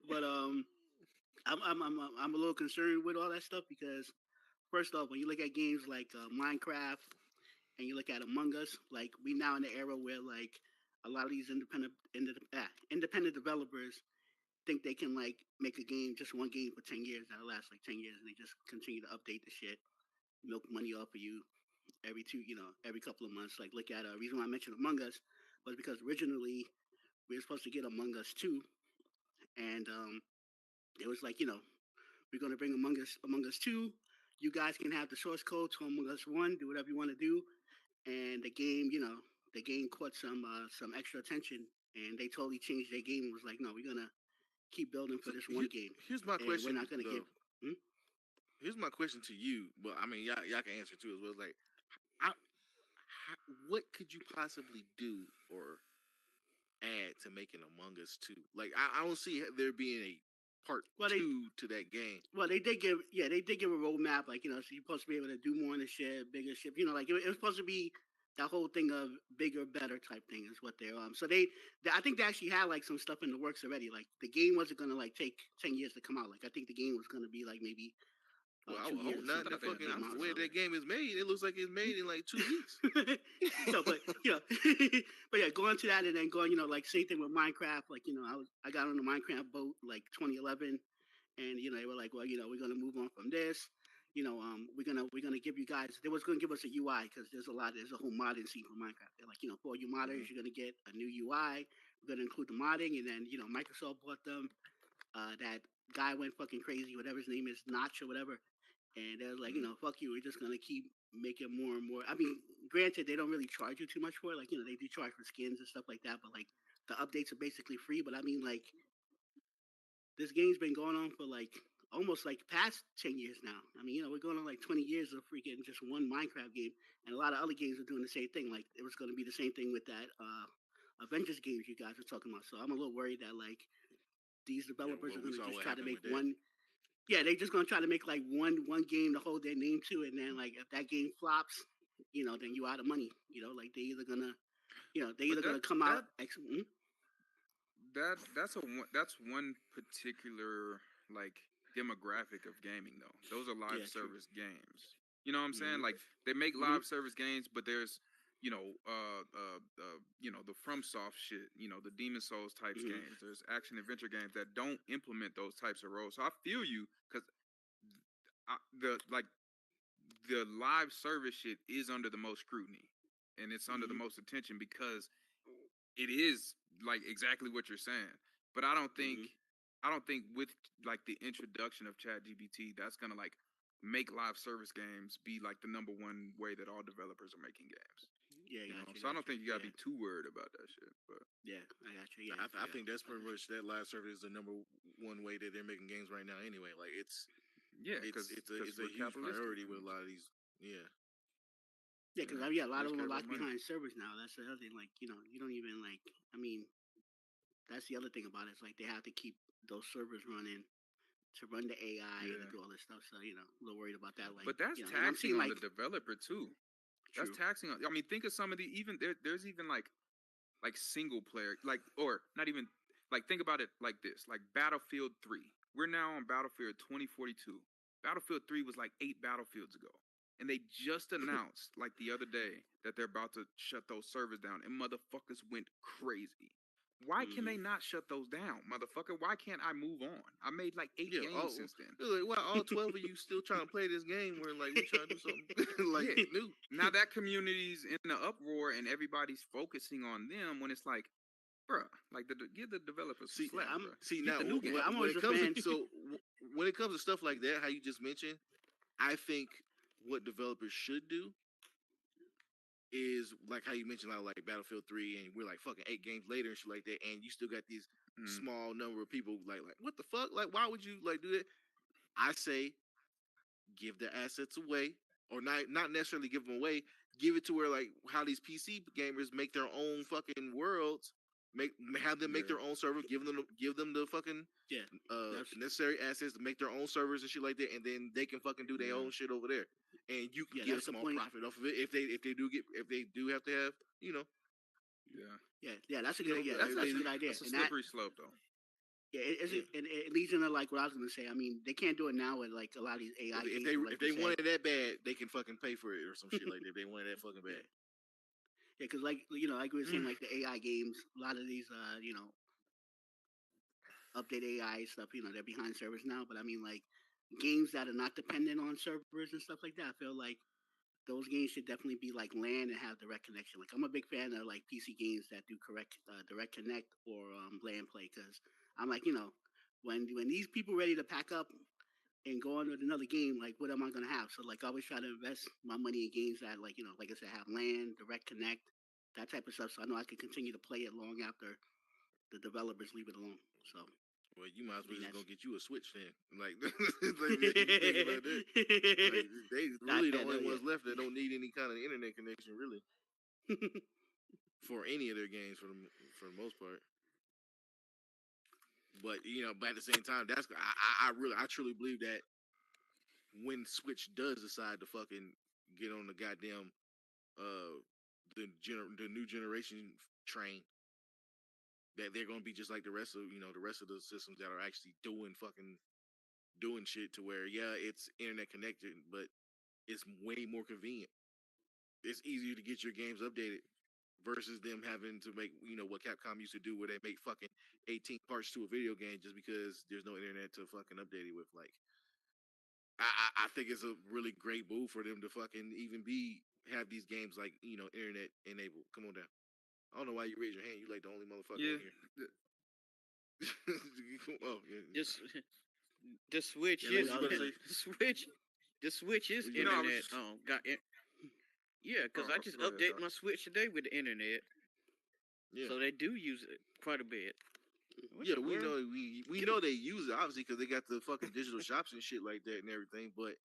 But I'm a little concerned with all that stuff because first off, when you look at games like Minecraft and you look at Among Us, like we now in the era where like a lot of these independent developers think they can like make a game, just one game for 10 years that'll last like 10 years, and they just continue to update the shit, milk money off of you every couple of months. Like look at a reason why I mentioned Among Us was because originally we were supposed to get Among Us 2, and it was like we're gonna bring Among Us 2. You guys can have the source code to Among Us 1. Do whatever you want to do, and the game caught some extra attention, and they totally changed their game and was like, no, we're gonna keep building for this one game. Here's my and question. We're not gonna give. Here's my question to you. Well, I mean, y'all can answer too as well. It's like, what could you possibly do or add to make an Among Us 2? Like, I don't see there being a part 2 to that game. Well, they did give a roadmap, like so you're supposed to be able to do more in the ship, bigger ship. Like it was supposed to be that whole thing of bigger, better type thing is what they're So I think they actually had like some stuff in the works already. Like the game wasn't gonna like take 10 years to come out. Like I think the game was gonna be like maybe. Well, I hope not. The fucking way that game is made, it looks like it's made in like 2 weeks. No, but but yeah, going to that and then going, like same thing with Minecraft. Like I got on the Minecraft boat like 2011, and they were like, well, we're gonna move on from this. We're gonna give you guys. They was gonna give us a UI because there's a whole modding scene for Minecraft. They're like, for you modders, you're gonna get a new UI. We're gonna include the modding, and then Microsoft bought them. That guy went fucking crazy, whatever his name is, Notch or whatever. And they was like, fuck you, we're just gonna keep making more and more. I mean, granted, they don't really charge you too much for it. Like, they do charge for skins and stuff like that, but like the updates are basically free. But I mean, like, this game's been going on for like almost like past 10 years now. I mean, we're going on like 20 years of freaking just one Minecraft game, and a lot of other games are doing the same thing. Like, it was gonna be the same thing with that Avengers games you guys were talking about. So I'm a little worried that like these developers are gonna just try to make one. Yeah, they just gonna try to make like one game to hold their name to, and then like if that game flops, then you out of money. Like they either gonna, gonna come out. That's one particular like demographic of gaming though. Those are live service games. You know what I'm saying? Like they make live service games, but there's the FromSoft shit, the Demon Souls types games. There's action adventure games that don't implement those types of roles. So I feel you because the live service shit is under the most scrutiny and it's under the most attention because it is like exactly what you're saying. But I don't think with like the introduction of ChatGPT, that's gonna like make live service games be like the number one way that all developers are making games. Yeah, so I don't think you gotta be too worried about that shit. But yeah, I got you. Yeah, I think that's pretty much that live service is the number one way that they're making games right now. Anyway, like it's a huge priority with a lot of these. Yeah. Yeah, because a lot of them are locked behind servers now. That's the other thing. Like you don't even like. I mean, that's the other thing about it. It's like they have to keep those servers running. to run the AI and Yeah. to do all this stuff. So a little worried about that. Like, But that's and I'm taxing seeing on like the developer too. That's true. taxing on. I mean, think of some of the even there's even like single player or not even like think about it like this like Battlefield 3. We're now on Battlefield 2042. Battlefield 3 was like 8 battlefields ago. And they just announced like the other day that they're about to shut those servers down and motherfuckers went crazy. Why can they not shut those down, motherfucker? Why can't I move on? I made like 8 Yeah, games since then. like, why all 12 of you still trying to play this game where like we trying to do something like Yeah. new? Now that community's in the uproar and everybody's focusing on them when it's like, bruh, like give the developers some slack, bruh. See Get now the new game. I'm when always it a comes fan. to, when it comes to stuff like that, how you just mentioned, I think what developers should do is like how you mentioned like Battlefield 3 and we're like fucking 8 games later and shit like that and you still got these small number of people like what the fuck, like why would you like do that? I say give the assets away, or not necessarily give them away, give it to where like how these PC gamers make their own fucking worlds, have them make Yeah. their own server, give them the fucking Yeah, necessary assets to make their own servers and shit like that, and then they can fucking do their own shit over there, and you can Yeah, get a that's the small point. profit off of it if they do have to have Yeah. yeah. That's a You good know, that's a they- good idea. That's a And that, slippery slope though. yeah, it leads into like what I was gonna say. I mean, they can't do it now with like a lot of these AI if games. they but like if they you said- want it that bad, they can fucking pay for it or some shit like that. If they want it that fucking bad. Yeah, because like like we were saying, like the AI games, a lot of these update AI stuff, they're behind servers now. But I mean, like games that are not dependent on servers and stuff like that, I feel like those games should definitely be like LAN and have direct connection. Like I'm a big fan of like PC games that do direct connect or LAN play, because I'm like when these people ready to pack up and go on with another game, like what am I gonna have? So like I always try to invest my money in games that like like I said, have LAN, direct connect, that type of stuff, so I know I can continue to play it long after the developers leave it alone. So Well, you might as well just that's- go get you a Switch then. Like, like you think about that. Like, they really the only ones left that don't need any kind of internet connection, really, for any of their games for the most part. But but at the same time, that's I truly believe that when Switch does decide to fucking get on the goddamn the new generation train, that they're gonna be just like the rest of the systems that are actually doing shit to where it's internet connected, but it's way more convenient. It's easier to get your games updated versus them having to make what Capcom used to do, where they make fucking 18 parts to a video game just because there's no internet to fucking update it with. Like, I think it's a really great move for them to fucking even have these games like internet enabled. Come on down. I don't know why you raise your hand. You like the only motherfucker in here. Oh, yeah. Just the Switch Yeah, is what you about to the Switch is You know, I was internet. just- Yeah, because Oh, I just go ahead, update Doc. my Switch today with the internet, Yeah, so they do use it quite a bit. What yeah, the we world? know we know they use it obviously because they got the fucking digital shops and shit like that and everything. But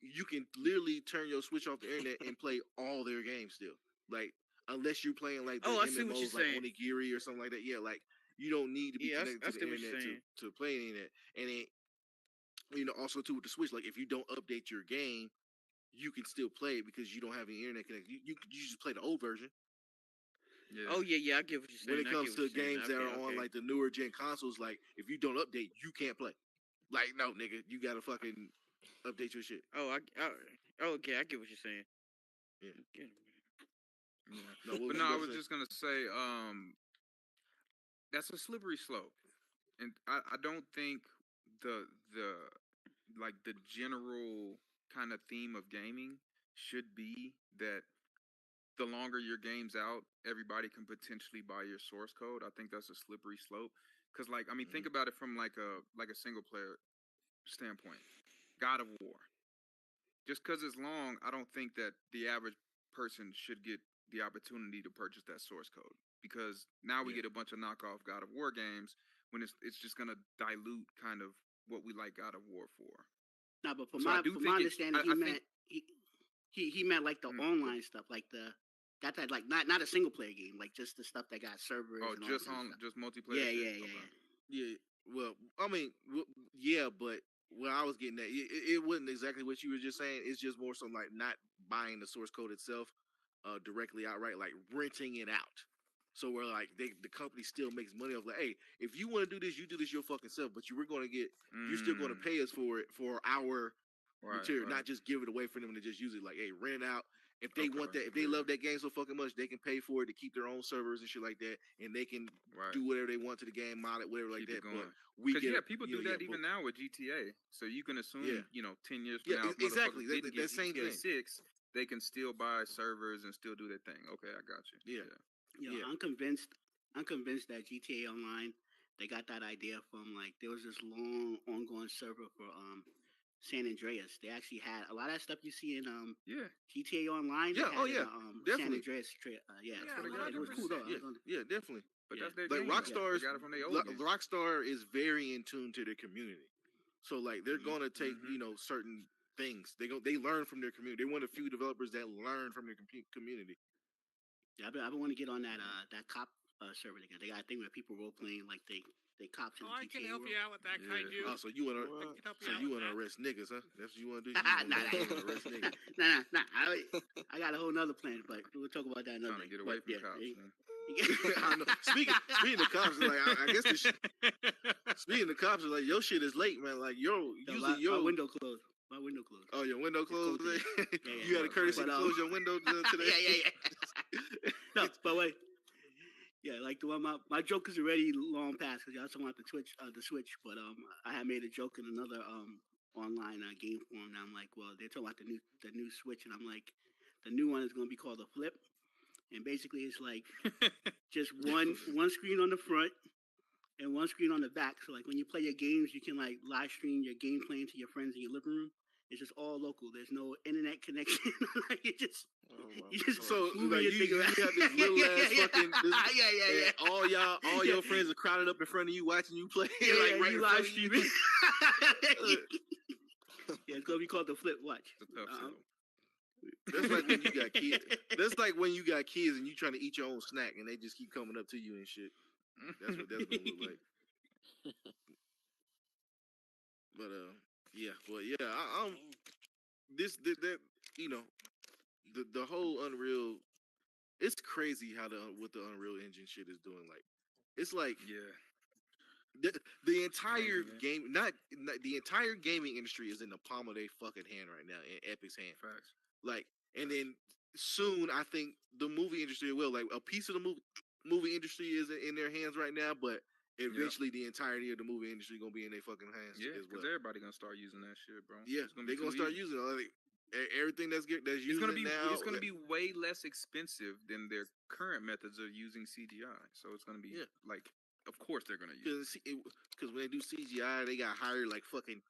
you can literally turn your Switch off the internet and play all their games still. Like, unless you're playing like the Oh, I see what MMOs you're like saying. Onigiri or something like that. Yeah, like you don't need to be Yeah, I connected to see the what you're internet saying. to play any of that. And then also too with the Switch, like if you don't update your game, you can still play it because you don't have any internet connection. You just play the old version. Yeah. Oh yeah, I get what you're saying. When it I comes get to what you're saying. games that Okay, are on okay. like the newer gen consoles, like if you don't update, you can't play. Like, no, nigga, you gotta fucking update your shit. Okay, I get what you're saying. Yeah. Okay. Yeah. No, what But was no, you I about was to say? just gonna say, that's a slippery slope, and I don't think the like the general kind of theme of gaming should be that the longer your game's out, everybody can potentially buy your source code. I think that's a slippery slope, because like I mean, think about it from like a single player standpoint. God of War. Just because it's long, I don't think that the average person should get the opportunity to purchase that source code, because now we Yeah. get a bunch of knockoff God of War games when it's just gonna dilute kind of what we like God of War for. No, but from So I my do from think my it- understanding, I he think- meant he meant like the online stuff, like that type, like not a single player game, like just the stuff that got servers. Oh, and all just that kind of on stuff. just multiplayer. Yeah, shit? yeah, yeah, Okay. yeah. Yeah, Well, I mean, yeah, but what I was getting at, it wasn't exactly what you were just saying. It's just more so like not buying the source code itself, directly outright, like renting it out. So where like the company still makes money off like, hey, if you want to do this, you do this your fucking self, but you're still going to pay us for it for our material, not just give it away for them to just use it. Like, hey, rent it out. If they want that, if they love that game so fucking much, they can pay for it to keep their own servers and shit like that, and they can do whatever they want to the game, mod it, whatever like that. But we get people do that even now with GTA. So you can assume, 10 years from now, exactly. That Same GTA thing. 6, they can still buy servers and still do their thing. Okay, I got you. Yeah. I'm convinced that GTA Online, they got that idea from like there was this long ongoing server for San Andreas. They actually had a lot of that stuff you see in GTA Online. Yeah, San definitely. Andreas. It was cool though. Yeah, definitely. But that's their like game. Rockstar, They got it from their old game. Rockstar is very in tune to their community. So like they're gonna take certain things. They learn from their community. They're one of the few developers that learn from their community. Yeah, I've been wanting to get on that cop server again. They got a thing where people role playing like they cops in the I GTA can help world. you out with that, Kaiju. Oh, so you wanna arrest niggas, huh? That's what you wanna do? You Nah, wanna arrest niggas. Nah. I got a whole nother plan, but we'll talk about that another day. Get away from cops. I know. Speaking of cops, like I guess speaking of cops, like your shit is late, man. Like usually my window closed. My window closed. Oh, your window closed today? Yeah. You had a courtesy to close your window today? Yeah. No, but wait. Yeah, like the one my joke is already long past because y'all talking about the Switch, but I had made a joke in another online game forum. And I'm like, well, they're talking about the new Switch, and I'm like, the new one is going to be called a Flip, and basically it's like just one screen on the front and one screen on the back. So like when you play your games, you can like live stream your game playing to your friends in your living room. It's just all local. There's no internet connection. Like you just so like you got this little ass fucking yeah. All your friends are crowded up in front of you watching you play. Right you live streaming. Yeah, it's gonna be called the Flip Watch. That's like when you got kids. That's like when you got kids and you trying to eat your own snack and they just keep coming up to you and shit. That's what that's gonna look like. But the whole Unreal, it's crazy how what the Unreal Engine shit is doing. Like, it's like the entire game, not the entire gaming industry is in the palm of their fucking hand right now, in Epic's hand. Facts. Like, and then soon I think the movie industry will. Like, a piece of the movie industry is in their hands right now, but eventually the entirety of the movie industry gonna be in their fucking hands. Yeah, as well. Because everybody gonna start using that shit, bro. Yeah, they're gonna start using it. Like, everything that's using now. It's gonna be way less expensive than their current methods of using CGI. So it's gonna be like, of course they're gonna use it. Because when they do CGI, they got hired like fucking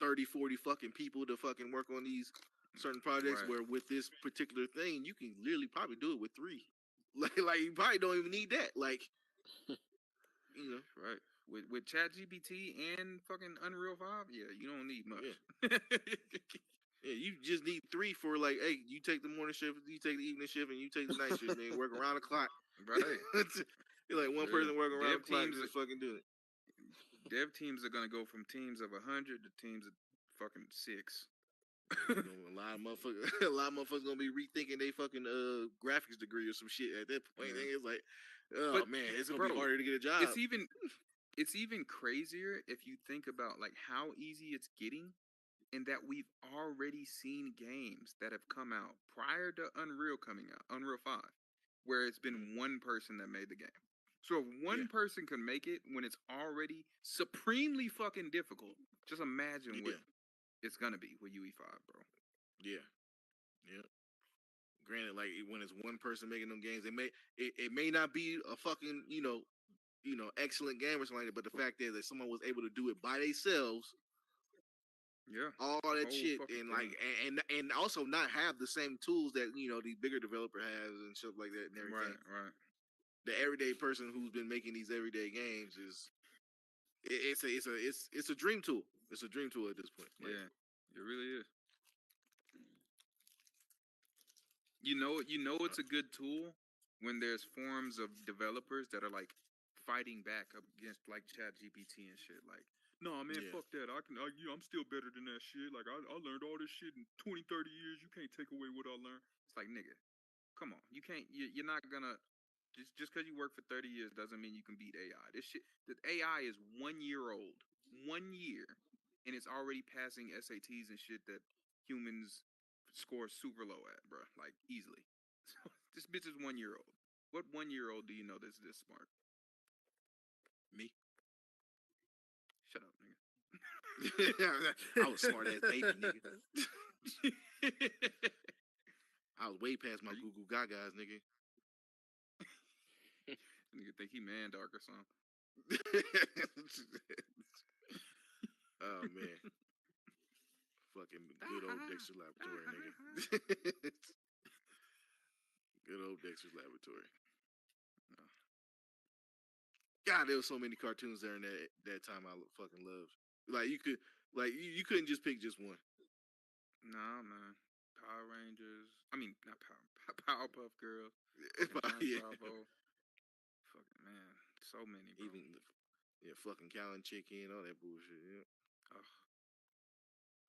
30, 40 fucking people to fucking work on these certain projects. Right. Where with this particular thing, you can literally probably do it with 3. Like you probably don't even need that. Like, right. With ChatGPT and fucking Unreal 5, yeah, you don't need much. Yeah, you just need 3 for like, hey, you take the morning shift, you take the evening shift, and you take the night shift, man. Work around the clock. Right. You're like one person working around the clock just fucking do it. Dev teams are gonna go from teams of 100 to teams of fucking 6. A lot of motherfuckers gonna be rethinking they fucking graphics degree or some shit at that point. It's like, man, it's gonna be harder to get a job. It's even crazier if you think about like how easy it's getting, and that we've already seen games that have come out prior to Unreal coming out, Unreal 5, where it's been one person that made the game. So if one person can make it when it's already supremely fucking difficult, just imagine what it's gonna be with UE5, bro. Yeah. Granted, like when it's one person making them games, it may not be a fucking excellent game or something like that, but the fact is that someone was able to do it by themselves. Yeah, all that shit, and like, and also not have the same tools that the bigger developer has and stuff like that and everything. Right. The everyday person who's been making these everyday games it's a dream tool. It's a dream tool at this point. Like, yeah, it really is. You know it's a good tool when there's forums of developers that are like fighting back up against like Chat GPT and shit. Like, no, man, Yeah. fuck that. I'm still better than that shit. Like, I learned all this shit in 20, 30 years. You can't take away what I learned. It's like, nigga, come on. You can't. You're not gonna. Just because you work for 30 years doesn't mean you can beat AI. This shit, the AI is 1 year old, 1 year, and it's already passing SATs and shit that humans score super low at, bro. Like easily. So this bitch is 1 year old. What 1 year old do you know that's this smart? Me. Shut up, nigga. I was smart ass baby, nigga. I was way past my Google Gagas, nigga. Nigga think he man dark or something. Oh man. Fucking good old Dexter's Laboratory, nigga. Good old Dexter's Laboratory. God, there was so many cartoons there in that time I fucking loved. Like you couldn't just pick just one. Nah, man. Power Rangers. I mean, not Powerpuff Girls. Yeah. Bravo. Fucking man, so many, bro. Even fucking cow and chicken, all that bullshit. Yeah. Ugh.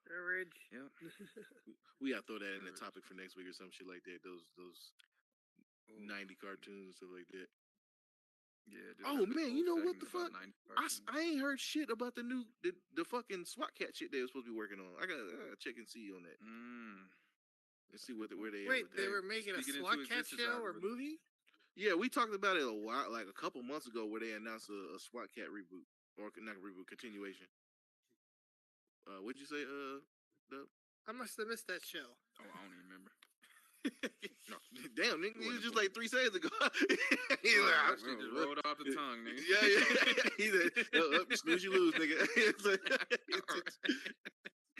Courage. Yep. We gotta throw that in the topic for next week or some shit like that. Those Ooh. 90 cartoons and stuff like that. Yeah. just Oh have this man, whole you know what segment the fuck? about 90 I cartoons. ain't heard shit about the fucking SWAT cat shit they were supposed to be working on. I gotta check and see on that. And see where they at Wait, with they that. were making a Speaking SWAT into cat existence show or algorithm. movie? Yeah, we talked about it a couple months ago, where they announced a SWAT cat reboot or not a reboot, continuation. What'd you say? Dub? I must have missed that show. Oh, I don't even remember. No, damn, nigga, it was just important. like 3 seconds ago. He's like, That "Ah, shit shit just just rolled off the tongue, nigga. Yeah. He said, you snooze, you lose, nigga. It's like-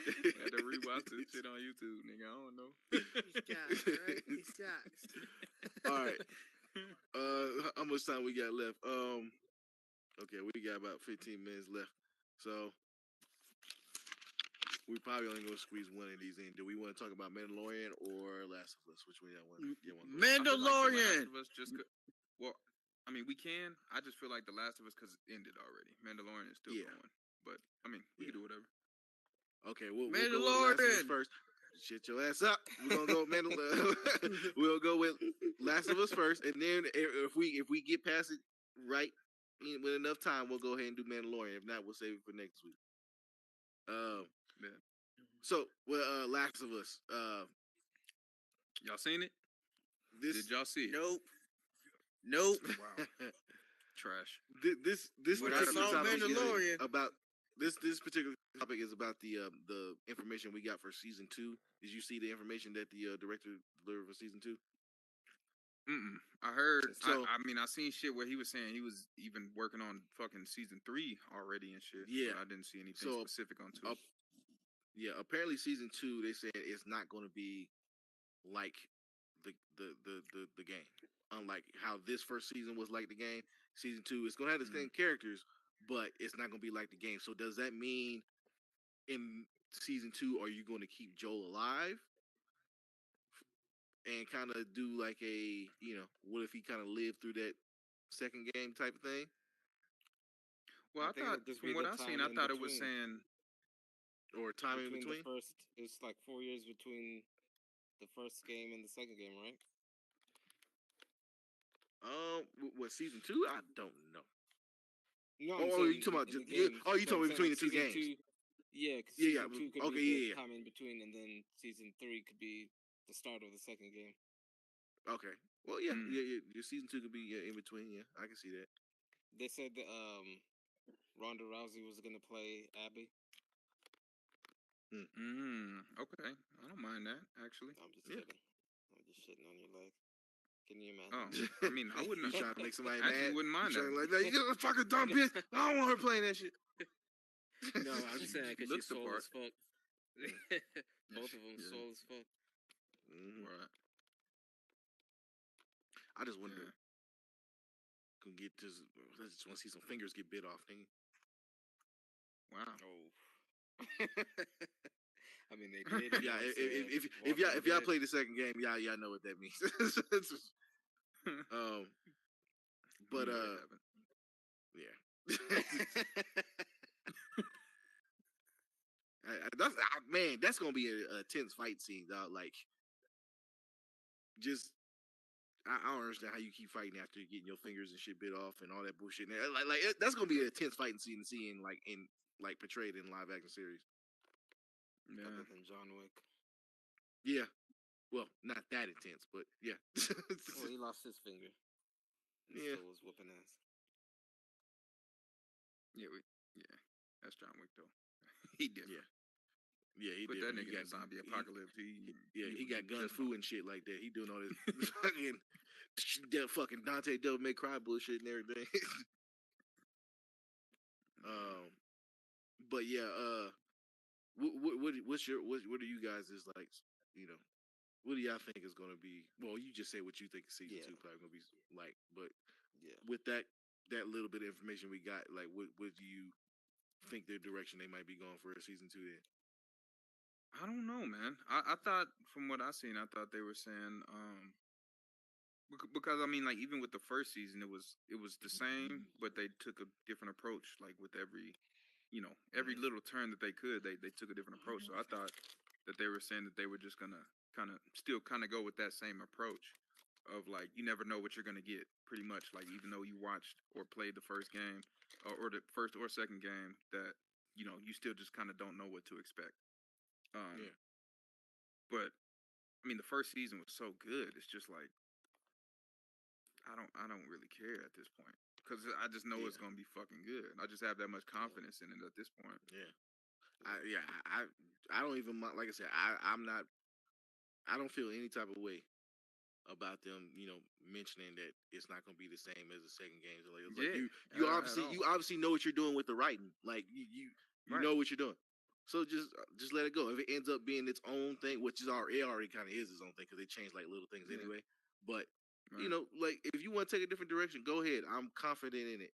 Had to rewatch this shit on YouTube, nigga. I don't know. These guys, right? These guys. All right. How much time we got left? Okay, we got about 15 minutes left. So we probably only gonna squeeze one of these in. Do we want to talk about Mandalorian or Last of Us? Which one y'all want? I feel like The Mandalorian. Last of Us just well, I mean, we can. I just feel like The Last of Us because it ended already. Mandalorian is still Yeah. going, but I mean, we can do whatever. Okay, we'll go with Last of Us Mandalorian. first. Shit your ass up. We're gonna go we'll go with Last of Us first, and then if we get past it right with enough time, we'll go ahead and do Mandalorian. If not, we'll save it for next week. Yeah. So Last of Us. Y'all seen it? This Did y'all see it? Nope. Wow. Trash. This What I particular saw topic is Mandalorian. about this particular topic is about the information we got for season 2. Did you see the information that the director delivered for season 2? I heard. So- I mean, I seen shit where he was saying he was even working on fucking season 3 already and shit. Yeah. But I didn't see anything So, specific on 2. Yeah, apparently season 2 they said it's not going to be like the game. Unlike how this first season was like the game, season 2 it's going to have the same characters, but it's not going to be like the game. So does that mean in season 2 are you going to keep Joel alive and kind of do like a, what if he kind of lived through that second game type of thing? Well, I think it thought would just from be what the I seen, time I in thought it was between. saying Or time in between? the first, it's like 4 years between the first game and the second game, right? What season 2? I don't know. No, Oh, you talking about just you talking between the two games? Yeah, because Yeah, season 2 could okay, be the yeah. time in between, and then season 3 could be the start of the second game. Okay. Well, yeah, your season 2 could be in between. Yeah, I can see that. They said that Ronda Rousey was gonna play Abby. Okay, I don't mind that actually. I'm just Yeah. kidding. I'm just shitting on your leg. Can you Oh, imagine? I mean, I wouldn't. You trying to make somebody actually mad? wouldn't mind You that. trying to like, you fucking dumb bitch. I don't want her playing that shit. No, I'm just saying because looks she's the soul part. as fuck. Both of them Yeah. soul as fuck. Right. I just wonder. Yeah. Can get this. I just want to see some fingers get bit off, thing. Wow. Oh. I mean, they did. Yeah, once, if Walking y'all Dead. play the second game, y'all know what that means. But Yeah, that happened. Man, that's gonna be a tense fight scene, dog. Like, just I don't understand how you keep fighting after getting your fingers and shit bit off and all that bullshit. That's gonna be a tense fighting scene to see in portrayed in live action series. Yeah. Other than John Wick. Yeah, well, not that intense, but yeah. Well, he lost his finger. And Yeah. still was whooping ass. Yeah, that's John Wick though. He different. Yeah, he Put did. that nigga in a zombie apocalypse. He got gun fu and shit like that. He doing all this fucking that fucking Dante Devil May Cry bullshit and everything. But yeah, what are you guys is like, you know, what do y'all think is gonna be? Well, you just say what you think season 2 probably gonna be like, but Yeah. with that little bit of information we got, like, what do you think their direction they might be going for season 2 then? I don't know, man. I thought from what I seen, I thought they were saying because I mean, like, even with the first season, it was the same, but they took a different approach. Like with every little turn that they could, they took a different approach. So I thought that they were saying that they were just gonna still go with that same approach of, like, you never know what you're gonna get, pretty much. Like, even though you watched or played the first game or the first or second game, that you still just don't know what to expect. Yeah. But I mean, the first season was so good. It's just like I don't really care at this point because I just know it's gonna be fucking good. I just have that much confidence in it at this point. Yeah. I don't even like I said, I'm not, I don't feel any type of way about them, mentioning that it's not gonna be the same as the second game. So, like, it's like you obviously know what you're doing with the writing. Like, you Right. know what you're doing. So just let it go. If it ends up being its own thing, which it already kind of is its own thing because they change like little things anyway. But Right. like, if you want to take a different direction, go ahead. I'm confident in it.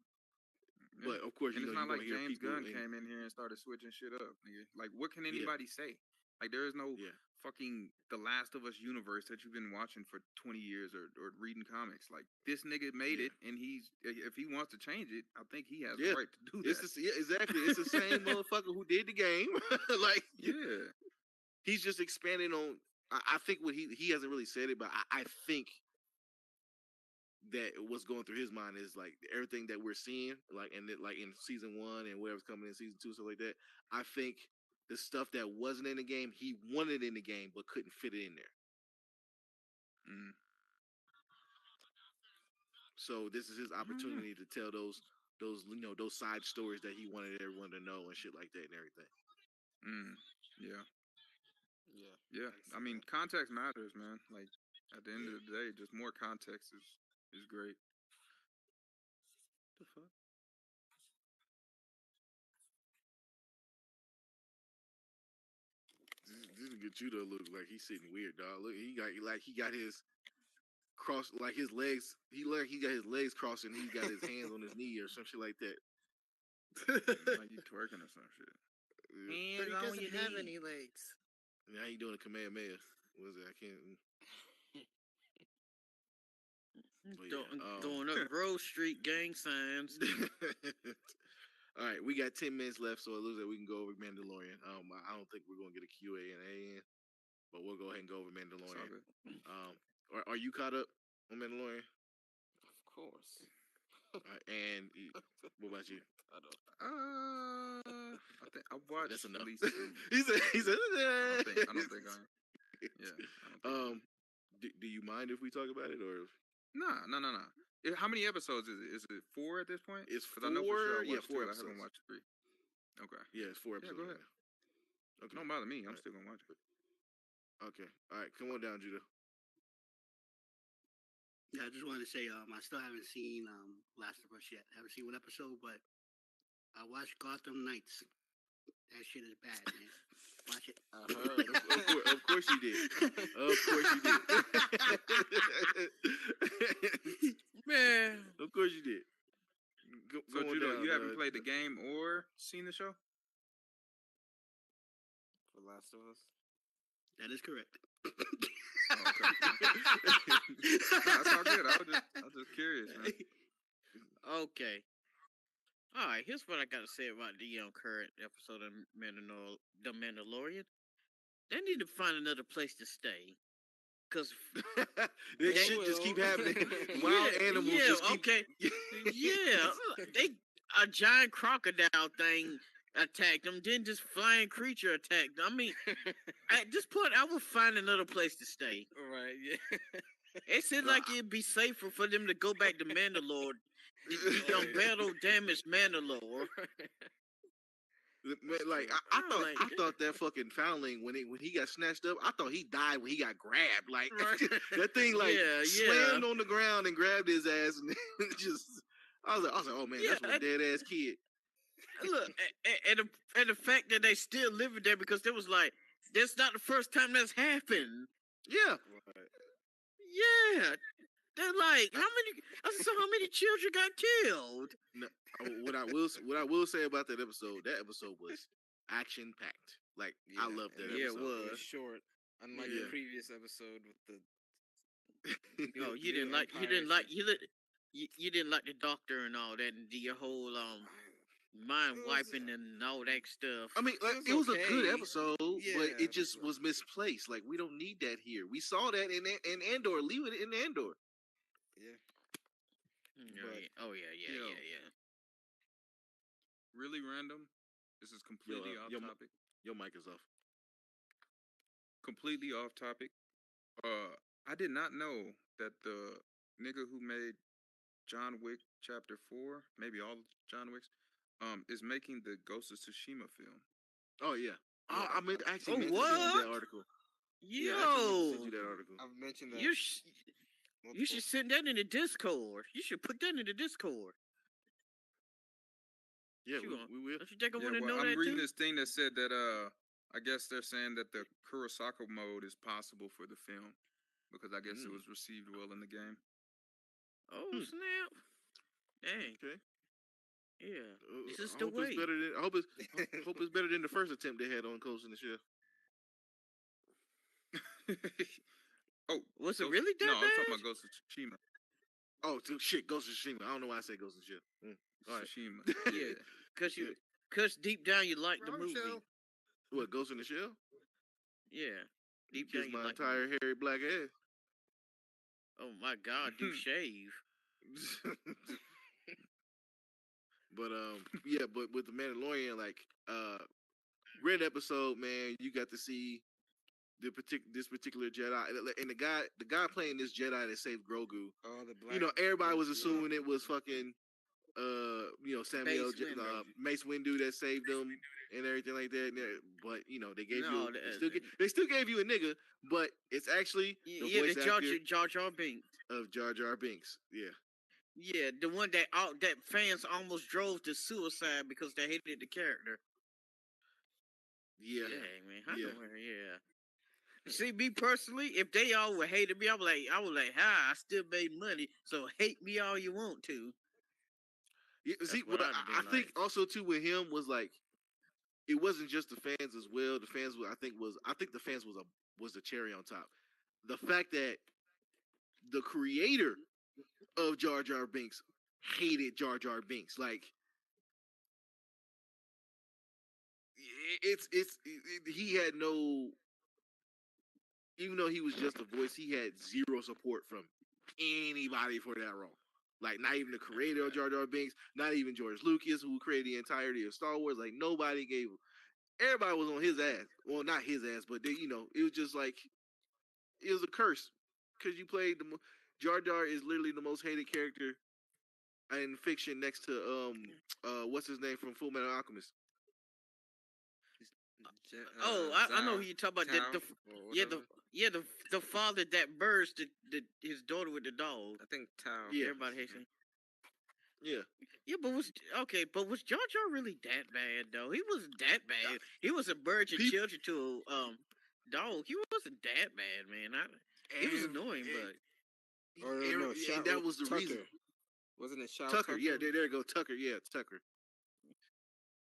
Yeah. But of course, And you it's know, not you're like gonna hear James people. Gunn came in here and started switching shit up, nigga. Like, what can anybody say? Like, there is no Yeah. fucking The Last of Us universe that you've been watching for 20 years or reading comics. Like, this nigga made it, and if he wants to change it, I think he has the right to do that. Exactly. It's the same motherfucker who did the game. Like, Yeah. he's just expanding on. I think what he hasn't really said it, but I think that what's going through his mind is like everything that we're seeing, like, like in season 1 and whatever's coming in season 2, stuff like that. I think the stuff that wasn't in the game, he wanted in the game but couldn't fit it in there. Mm. So this is his opportunity to tell those side stories that he wanted everyone to know and shit like that and everything. Yeah. Yeah. Yeah. I mean, context matters, man. Like, at the end of the day, just more context is great. The fuck? This will get you to look like he's sitting weird, dog. Look, he got his cross, like his legs. He got his legs crossed and he got his hands on his knee or some shit like that. Like he's twerking or some shit. Yeah. But he doesn't have any legs. Now he doing a Kamehameha. What is it? I can't. But yeah, Throwing up Grove Street gang signs. All right, we got 10 minutes left, so it looks like we can go over Mandalorian. I don't think we're gonna get a Q&A in, but we'll go ahead and go over Mandalorian. Are you caught up on Mandalorian? Of course. And what about you? I don't. I think I watched. That's enough. At least he said. I don't think I. Yeah. I don't think do you mind if we talk about it or? No. How many episodes is it? Is it 4 at this point? It's 4. I know for sure I watched 4 2. episodes. I haven't watched 3. Okay. Yeah, it's 4 episodes. Yeah, go ahead. Okay. Don't bother me. I'm still gonna watch it. Okay. All right. Come on down, Judah. Yeah, I just wanted to say, I still haven't seen Last of Us yet. I haven't seen one episode, but I watched Gotham Knights. That shit is bad, man. Watch it. I heard. Of course you did. Of course you did. Man. Of course you did. So, Judah, you haven't played the game or seen the show? For Last of Us? That is correct. Oh, okay. That's all good. I was just curious, man. Okay. All right, here's what I gotta say about the current episode of The Mandalorian. They need to find another place to stay. Cause This They shit just keep will. happening. Wild animals yeah, just keep. okay, yeah. They a giant crocodile thing attacked them, then this flying creature attacked them. I mean, at this point, I would find another place to stay. Right, yeah. It seemed like it'd be safer for them to go back to Mandalore, the battle damaged Mandalore. Man, like I'm like, I thought that fucking foundling when he got snatched up, I thought he died when he got grabbed. Like Right. that thing like Yeah, slammed on the ground and grabbed his ass and just I was like, oh man, that's Yeah, a dead ass kid. Look, and the fact that they still living there because there was like, that's not the first time that's happened. Yeah. Yeah, they're like, how many? I said, so how many children got killed? No, what I will say about that episode was action packed. Like I loved that Yeah, it episode. It was was. short, unlike Yeah. the previous episode with the. Oh, you the didn't like Empire shit. you didn't like the doctor and all that, and your whole mind It was- wiping and all that stuff. I mean, like, was it was a good okay. episode, but Yeah, it just was misplaced. Like we don't need that here. We saw that in Andor. Leave it in Andor. Yeah. but, Oh yeah, you know, yeah. Really random. This is completely off yo, topic. Your mic is off. Completely off topic. I did not know that the nigga who made John Wick Chapter 4, maybe all of John Wick's, is making the Ghost of Tsushima film. Oh yeah. Oh, I meant actually Oh, meant to send you what? that article. Yo, Yeah, I actually meant to send you that article. I've mentioned that. you you should send that in the Discord. You should put that in the Discord. Yeah, You want- we will. Don't you think I Yeah, want to well, know I'm that reading too? this thing that said that I guess they're saying that the Kurosaka mode is possible for the film because I guess it was received well in the game. Oh snap! Dang. Okay. Yeah. This is I the hope way. it's better than I hope it's better than the first attempt they had on Coast in the Shell. Oh, Was it Ghost- really that No, I'm bad? talking about Ghost of Tsushima. Oh shit, Ghost of Tsushima. I don't know why I say Ghost of Tsushima. All right. Tsushima. Yeah. Cause deep down you like the Wrong movie. show. What, Ghost in the Shell? Yeah. Deep down Kiss you my like. entire hairy black ass. Oh my God! Do shave. But yeah, but with the Mandalorian, like great episode, man. You got to see this particular Jedi, and the guy playing this Jedi that saved Grogu. Oh, the black. You know, everybody was yeah. assuming it was fucking Samuel Mace Windu. Mace Windu that saved him and everything like that. But you know, they gave No, they still gave you a nigga, but it's actually the Yeah, voice the actor Jar Jar Binks. of Jar Jar Binks. Yeah. Yeah, the one that fans almost drove to suicide because they hated the character. Yeah. Dang, man. How Yeah. yeah. See, me personally, if they all would hated me, I was like, hi, I still made money, so hate me all you want to. Yeah, see, what what I'd I be think like. also too with him was like, it wasn't just the fans as well. The fans, I think the fans was the cherry on top. The fact that the creator of Jar Jar Binks hated Jar Jar Binks, like he had no, even though he was just a voice, he had zero support from anybody for that role. Like not even the creator of Jar Jar Binks, not even George Lucas, who created the entirety of Star Wars. Like nobody gave him. Everybody was on his ass. Well, not his ass, but it was just like it was a curse because you played Jar Jar is literally the most hated character in fiction next to what's his name from Full Metal Alchemist. I know who you talking about. The father that birds his daughter with the dog. I think Tao. Yeah. Everybody hates him. Yeah. Yeah, but was Jar Jar really that bad though? He wasn't that bad. He was a virgin children to dog. He wasn't that bad, man. He was annoying, but Or no, and that was the Tucker. reason. Wasn't it Shao Tucker, yeah, there you go, Tucker, yeah, Tucker.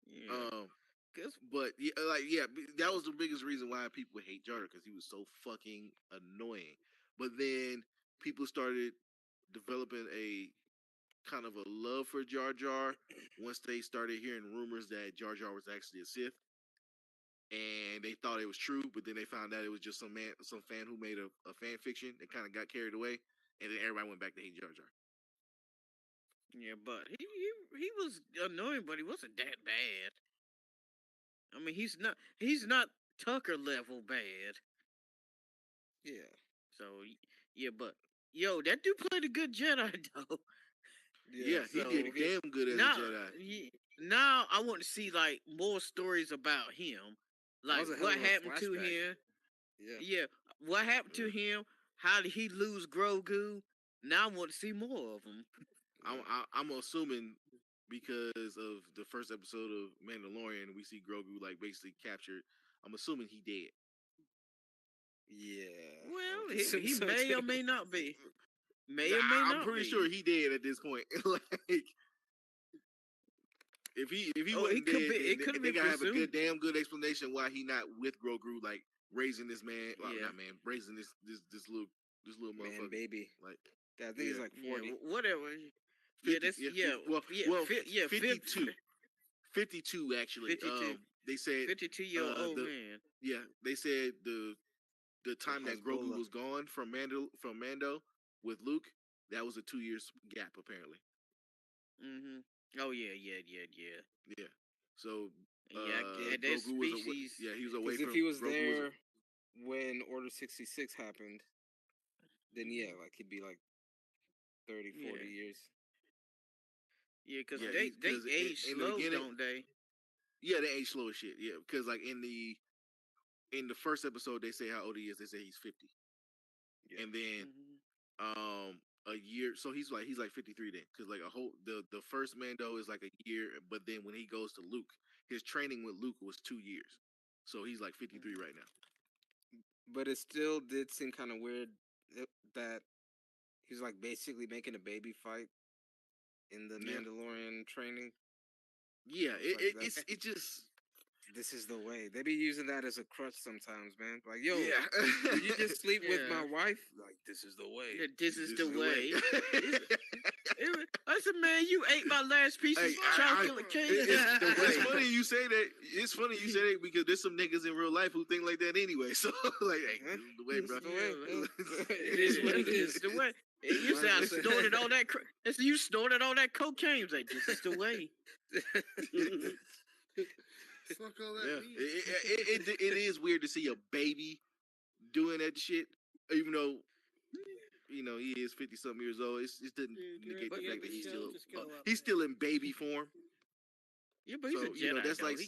yeah. But that was the biggest reason why people hate Jar Jar because he was so fucking annoying. But then people started developing a kind of a love for Jar Jar once they started hearing rumors that Jar Jar was actually a Sith, and they thought it was true, but then they found out it was just some fan who made a fan fiction that kind of got carried away, and then everybody went back to hate Jar Jar. Yeah, but he was annoying, but he wasn't that bad. I mean, he's not Tucker level bad. Yeah. So yeah, but yo, that dude played a good Jedi though. Yeah, he so did damn good as now, a Jedi. now I want to see like more stories about him, That like was a hell what of a happened to flashback. him. Yeah. Yeah, what happened to him? How did he lose Grogu? Now I want to see more of him. I'm assuming because of the first episode of Mandalorian, we see Grogu like basically captured. I'm assuming he dead. Yeah. Well, Okay. he So- may or may not be. May or may I'm not pretty be. sure he dead at this point. Like if he Oh, wasn't it could dead, be- it then could they be gotta have a presumed. damn good explanation why he not with Grogu, like raising this man, well, Yeah. not man, raising this little Man, motherfucker. baby. Like I think he's yeah. like Yeah, 40. whatever. 50, Yeah, that's well, yeah, 52. 52 actually. 52. They said 52-year-old old man. yeah, they said the time that Grogu Hezbollah. was gone from Mando with Luke, that was a 2 years gap apparently. Mm-hmm. Oh yeah. Yeah. So Yeah, that Grogu was species. he was away Because from if he was Grogu there when Order 66 happened, then yeah, like he'd be like 30, 40 Yeah. years. Yeah, because Yeah, they 'cause age in the slow, beginning- don't they? yeah, they age slow as shit. Yeah, because like in the first episode, they say how old he is. They say he's 50, Yeah. and then Mhm. a year. So he's like 53 then, because like the first Mando is like a year, but then when he goes to Luke, his training with Luke was 2 years, so he's like 53 right now. But it still did seem kind of weird that he was like basically making a baby fight in the Yeah. Mandalorian training. Yeah, Like it just This is the way. They be using that as a crutch sometimes, man. Like, yo, yeah. did you just sleep with my Yeah. wife? Like, this is the way. Yeah, this is This the is the way. way. I said, man, you ate my last piece of Hey, chocolate cake. It's funny you say that. It's funny you say that because there's some niggas in real life who think like that anyway. So like, hey, this is the way, bro. It's the way. It is what it is. The way. You said I snorted all that. You snorted all that cocaine. Like, this is the way. Fuck all that Yeah, meat. it is weird to see a baby doing that shit, even though he is 50 something years old. It doesn't negate the fact that he's still in baby form. Yeah, but he's So, a Jedi. you know, that's though. like-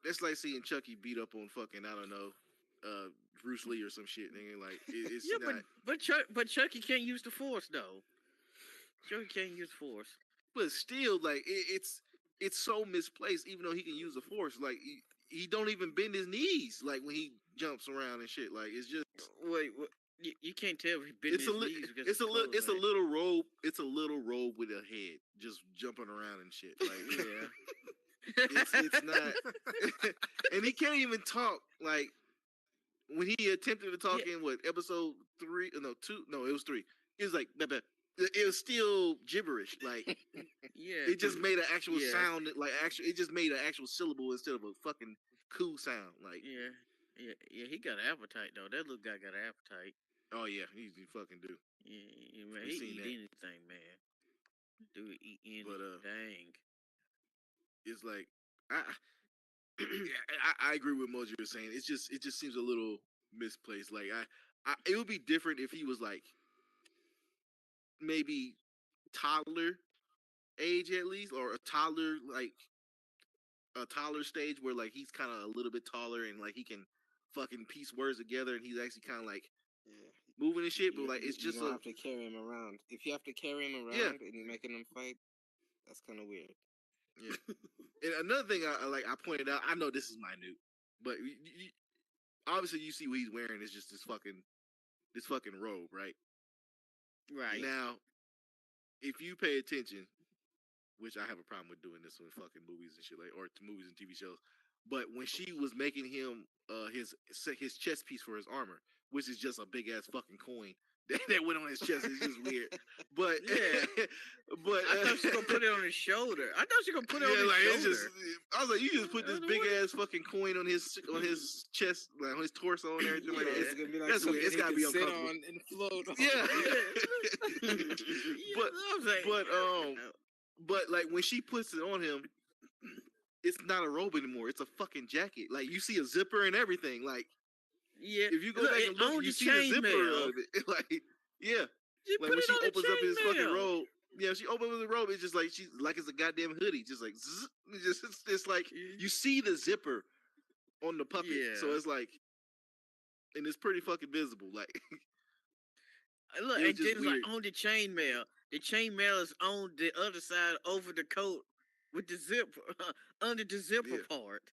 That's like seeing Chucky beat up on fucking, I don't know, Bruce Lee or some shit. Nigga. Like it's yeah, not. but Chucky can't use the Force though. Chucky can't use the Force. But still, like it's so misplaced. Even though he can use the Force, like he don't even bend his knees like when he jumps around and shit. Like it's just Wait, you can't tell if he bent it's his a knees because it's a his little clothes it's a ain't. little robe. It's a little robe with a head just jumping around and shit. Like Yeah. it's not. And he can't even talk. Like when he attempted to talk in what episode 3? No, 2. No, it was 3. It was like it was still gibberish. Like Yeah. it just made an actual Yeah. sound. Like it just made an actual syllable instead of a fucking cool sound. Like Yeah. He got an appetite though. That little guy got an appetite. oh yeah, he fucking do. Yeah, man. We He seen eat that. anything, man. Dude eat anything. But, it's like I agree with what you were saying. It just seems a little misplaced. Like it would be different if he was like maybe toddler age at least, or a toddler stage where like he's kind of a little bit taller and like he can fucking piece words together and he's actually kind of like moving and shit. But like it's you just don't have to carry him around. If you have to carry him around and you're making him fight, that's kind of weird. yeah. And another thing I pointed out, I know this is minute, but obviously you see what he's wearing is just this fucking robe, right? Right. Now, if you pay attention, which I have a problem with doing this with fucking movies and shit, like or movies and TV shows, but when she was making him his chest piece for his armor, which is just a big ass fucking coin that went on his chest. It's just weird. But Yeah. but I thought she gonna put it on his shoulder. I thought she gonna put it on yeah, his like shoulder. it's just. I was like, you just put this big ass fucking coin on his chest, like on his torso and everything like that. It's gonna be like That's something weird. It's he gotta can be sit uncomfortable. on and float on. Yeah. but but like when she puts it on him, it's not a robe anymore. It's a fucking jacket. Like you see a zipper and everything. Like yeah, if you go look, back it and look, owned you the see the zipper chainmail. of it. Like yeah, She like put when it she on the opens up his fucking chainmail. robe. Yeah, she opens up the robe. It's just like she's like it's a goddamn hoodie. Just like zzz, it's like you see the zipper on the puppet. So Yeah. it's like, and it's pretty fucking visible. Like Look, it was and just then it's like weird. on the chainmail. The chainmail is on the other side over the coat with the zipper under the zipper Yeah. part.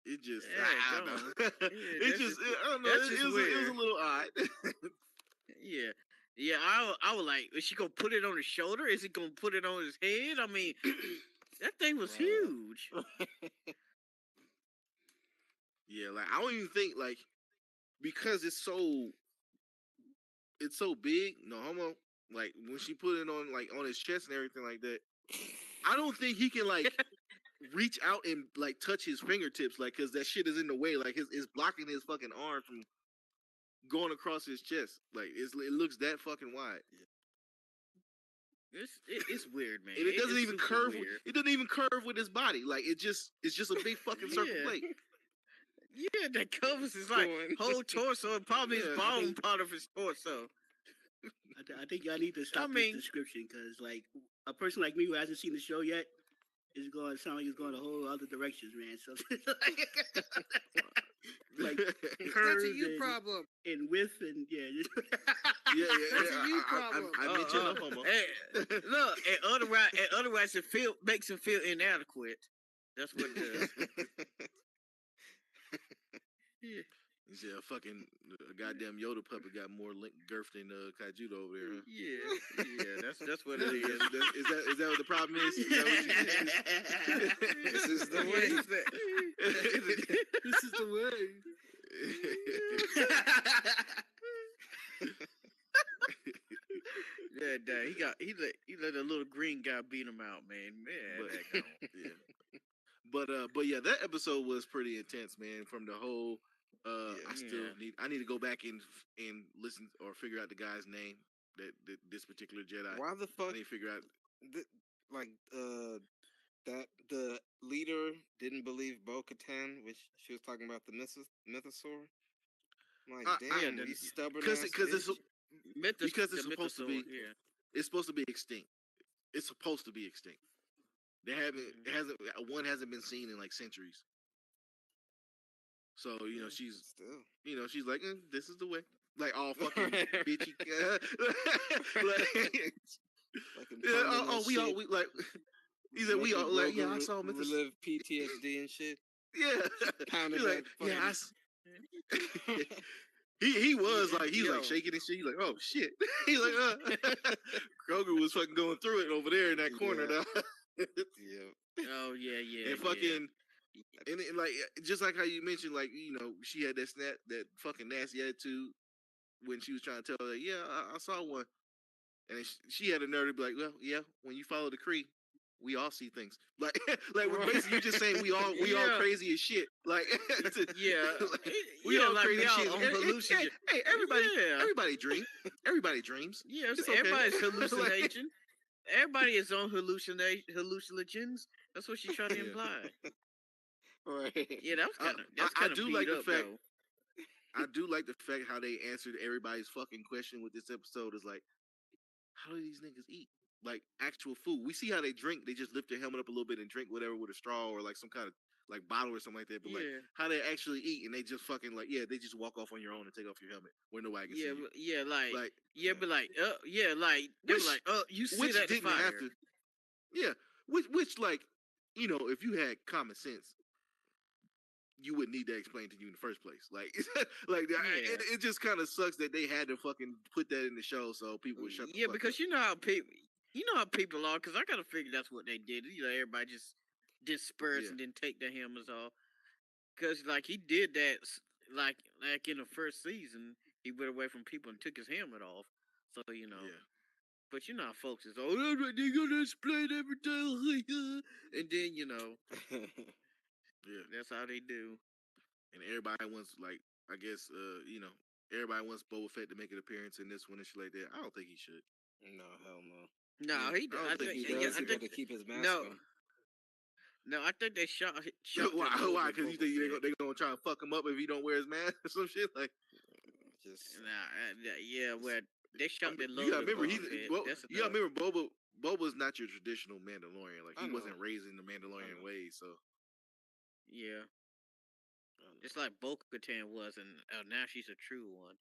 It just, Yeah, I don't go know. on. Yeah, it that's just, just- I don't know. that's It just was, it was a weird. little odd. Yeah. Yeah, I was like, is she gonna put it on his shoulder? Is he gonna put it on his head? I mean, that thing was huge. Yeah, like I don't even think like because it's so big. No homo. Like when she put it on like on his chest and everything like that, I don't think he can like reach out and like touch his fingertips, like because that shit is in the way. Like it's blocking his fucking arm from going across his chest. Like it looks that fucking wide. It's weird, man. And it doesn't It's even super curve. weird. It doesn't even curve with his body. Like it's just a big fucking circle Yeah. plate. Yeah, that covers his like whole torso and probably his Yeah, I bone think- part of his torso. I think y'all need to stop mean- this description because, like, a person like me who hasn't seen the show yet is going to sound like he's going a whole other directions, man. So, like, That's a curves you and- problem. and width and yeah. just- Yeah. That's a you problem. I mentioned no homo. Hey, look, and otherwise it makes him feel inadequate. That's what it does. Yeah. You see a fucking goddamn Yoda puppet got more girth than Kaijudo over there. Huh? Yeah, that's what it is. Is that what the problem is? Is that what you- This is the Yeah, way. he said- This is the way. Yeah, dang, he let a little green guy beat him out, man. Man, But- that gone. yeah. But yeah, that episode was pretty intense, man. From the whole, I need to go back and listen or figure out the guy's name that this particular Jedi. Why the I fuck? need to figure out. That the leader didn't believe Bo-Katan, which she was talking about the mythosaur. I'm like, damn, you stubborn because ass it's bitch. because it's supposed to be Yeah. it's supposed to be extinct. It's supposed to be extinct. They haven't one hasn't been seen in like centuries. So she's Still. she's like this is the way, like all fucking bitchy. Like, Fucking yeah, pounding that we all shit, we like. He said we all making like yeah. I Grogu saw him. relive PTSD and shit. Yeah, Pounding He's like, that yeah. fucking- He was like he's Yo. like shaking his shit. He's like, oh shit. He's like, Grogu was fucking going through it over there in that corner. Yeah. Now. Yeah. Oh yeah. And fucking, and like just like how you mentioned, like she had that fucking nasty attitude when she was trying to tell her, yeah, I saw one, and then she had a nerve to be like, well, yeah, when you follow the Kree, we all see things. Like we're basically just saying we all Yeah. crazy as shit. Like Yeah, like, we all like crazy we as all shit. on And- hallucinogen. hey, everybody, Yeah. everybody dream. Everybody dreams. Yeah, It's okay. everybody's Like- hallucination. Everybody is on hallucinogens. That's what she's trying to Yeah. imply. Right. Yeah, that was kind of. I do like the fact- Though. I do like the fact how they answered everybody's fucking question with this episode. Is like, how do these niggas eat? Like actual food. We see how they drink. They just lift their helmet up a little bit and drink whatever with a straw or like some kind of like bottle or something like that. But like Yeah. how they actually eat and they just fucking like they just walk off on your own and take off your helmet where nobody can see Yeah, you. yeah, like, Like but like, they were Which- like, you see which that didn't fire? have to. Yeah, which like if you had common sense, you wouldn't need to explain to you in the first place. Like it just kind of sucks that they had to fucking put that in the show so people would shut the Yeah, fuck because up. you know how people are. Because I gotta figure that's what they did. Everybody just dispersed Yeah. and then take their helmets off. Because like he did that, like in the first season, he went away from people and took his helmet off. So you know. Yeah. But you know how folks is, oh, they're gonna explain everything, and then you know, Yeah. that's how they do. And everybody wants, like, I guess, everybody wants Boba Fett to make an appearance in this one and shit like that. I don't think he should. No, hell no. No, Yeah, he. I don't I think think He Yeah, does. I He think got to keep his mask no, on. no. I think they shot. Why? that Why? over Because you Boba think Fett. they gonna try and fuck him up if he don't wear his mask or some shit? Like, Just Yeah, where they shot that you gotta logo. remember, That's you gotta enough. remember, Boba's not your traditional Mandalorian. Like, I he know. wasn't raised in the Mandalorian know. way, so. Yeah, just like Bo-Katan was, and now she's a true one.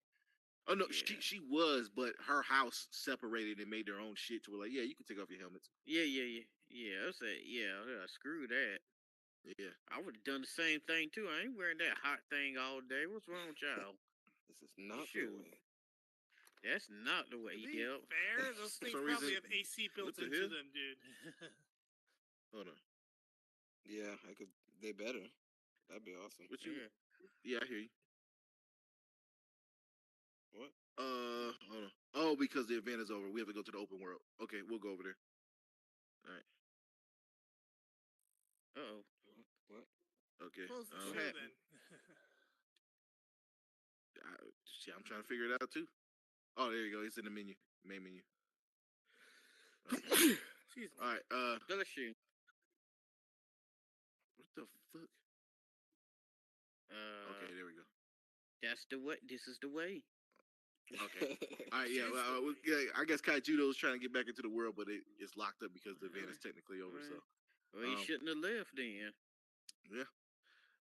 Oh no, Yeah. she was, but her house separated and made their own shit to where, like, yeah, you can take off your helmets. Yeah. I say, screw that. Yeah. I would have done the same thing too. I ain't wearing that hot thing all day. What's wrong with y'all? this is not Shoot. the way. That's not the way. To be Yep. fair, those things some probably reason- have AC built what the into hell? them, dude. Hold on. Yeah, I could. They better. That'd be awesome. What you? Yeah. Yeah, I hear you. What? Hold on. Oh, because the event is over, we have to go to the open world. Okay, we'll go over there. All right. Uh-oh. What? Okay. Close the um, show happened? then. I'm trying to figure it out too. Oh, there you go. It's in the menu, main menu. Okay. Excuse me. All right. Bless you. What the fuck? Okay, there we go. That's the way. This is the way. Okay. All right. Yeah. Well, I guess Kaijudo's trying to get back into the world, but it's locked up because the event is technically over. So. Well, you shouldn't have left then. Yeah.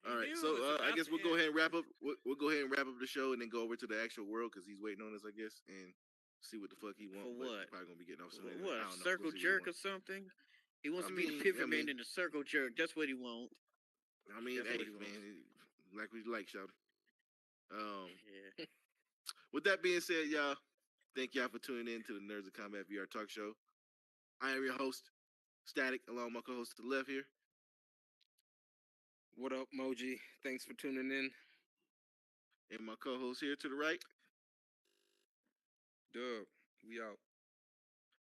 All right. knew So it was I about guess to we'll go end. ahead and wrap up. We'll go ahead and wrap up the show and then go over to the actual world because he's waiting on us, I guess, and see what the fuck he wants. For but what? he's probably gonna be getting off soon. What? I don't know. Circle We'll see jerk what or something? He wants I to be mean- the pivot I man mean- in the circle jerk. That's what he wants. I mean, That's hey, what he wants. man, like we like, shout. Yeah. With that being said, y'all, thank y'all for tuning in to the Nerds of Combat VR Talk Show. I am your host, Static, along with my co-host to the left here. What up, Moji? Thanks for tuning in. And my co-host here to the right. Dub, we out.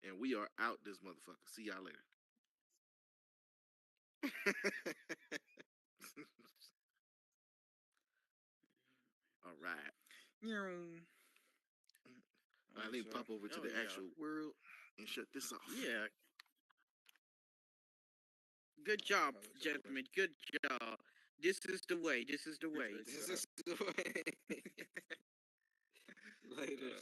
And we are out this motherfucker. See y'all later. All right. I need to pop over to Oh, the yeah. actual world and shut this off. Yeah. Good job, Oh, it's gentlemen. Good job. This is the way. This is the way. This is the way. Later. Man.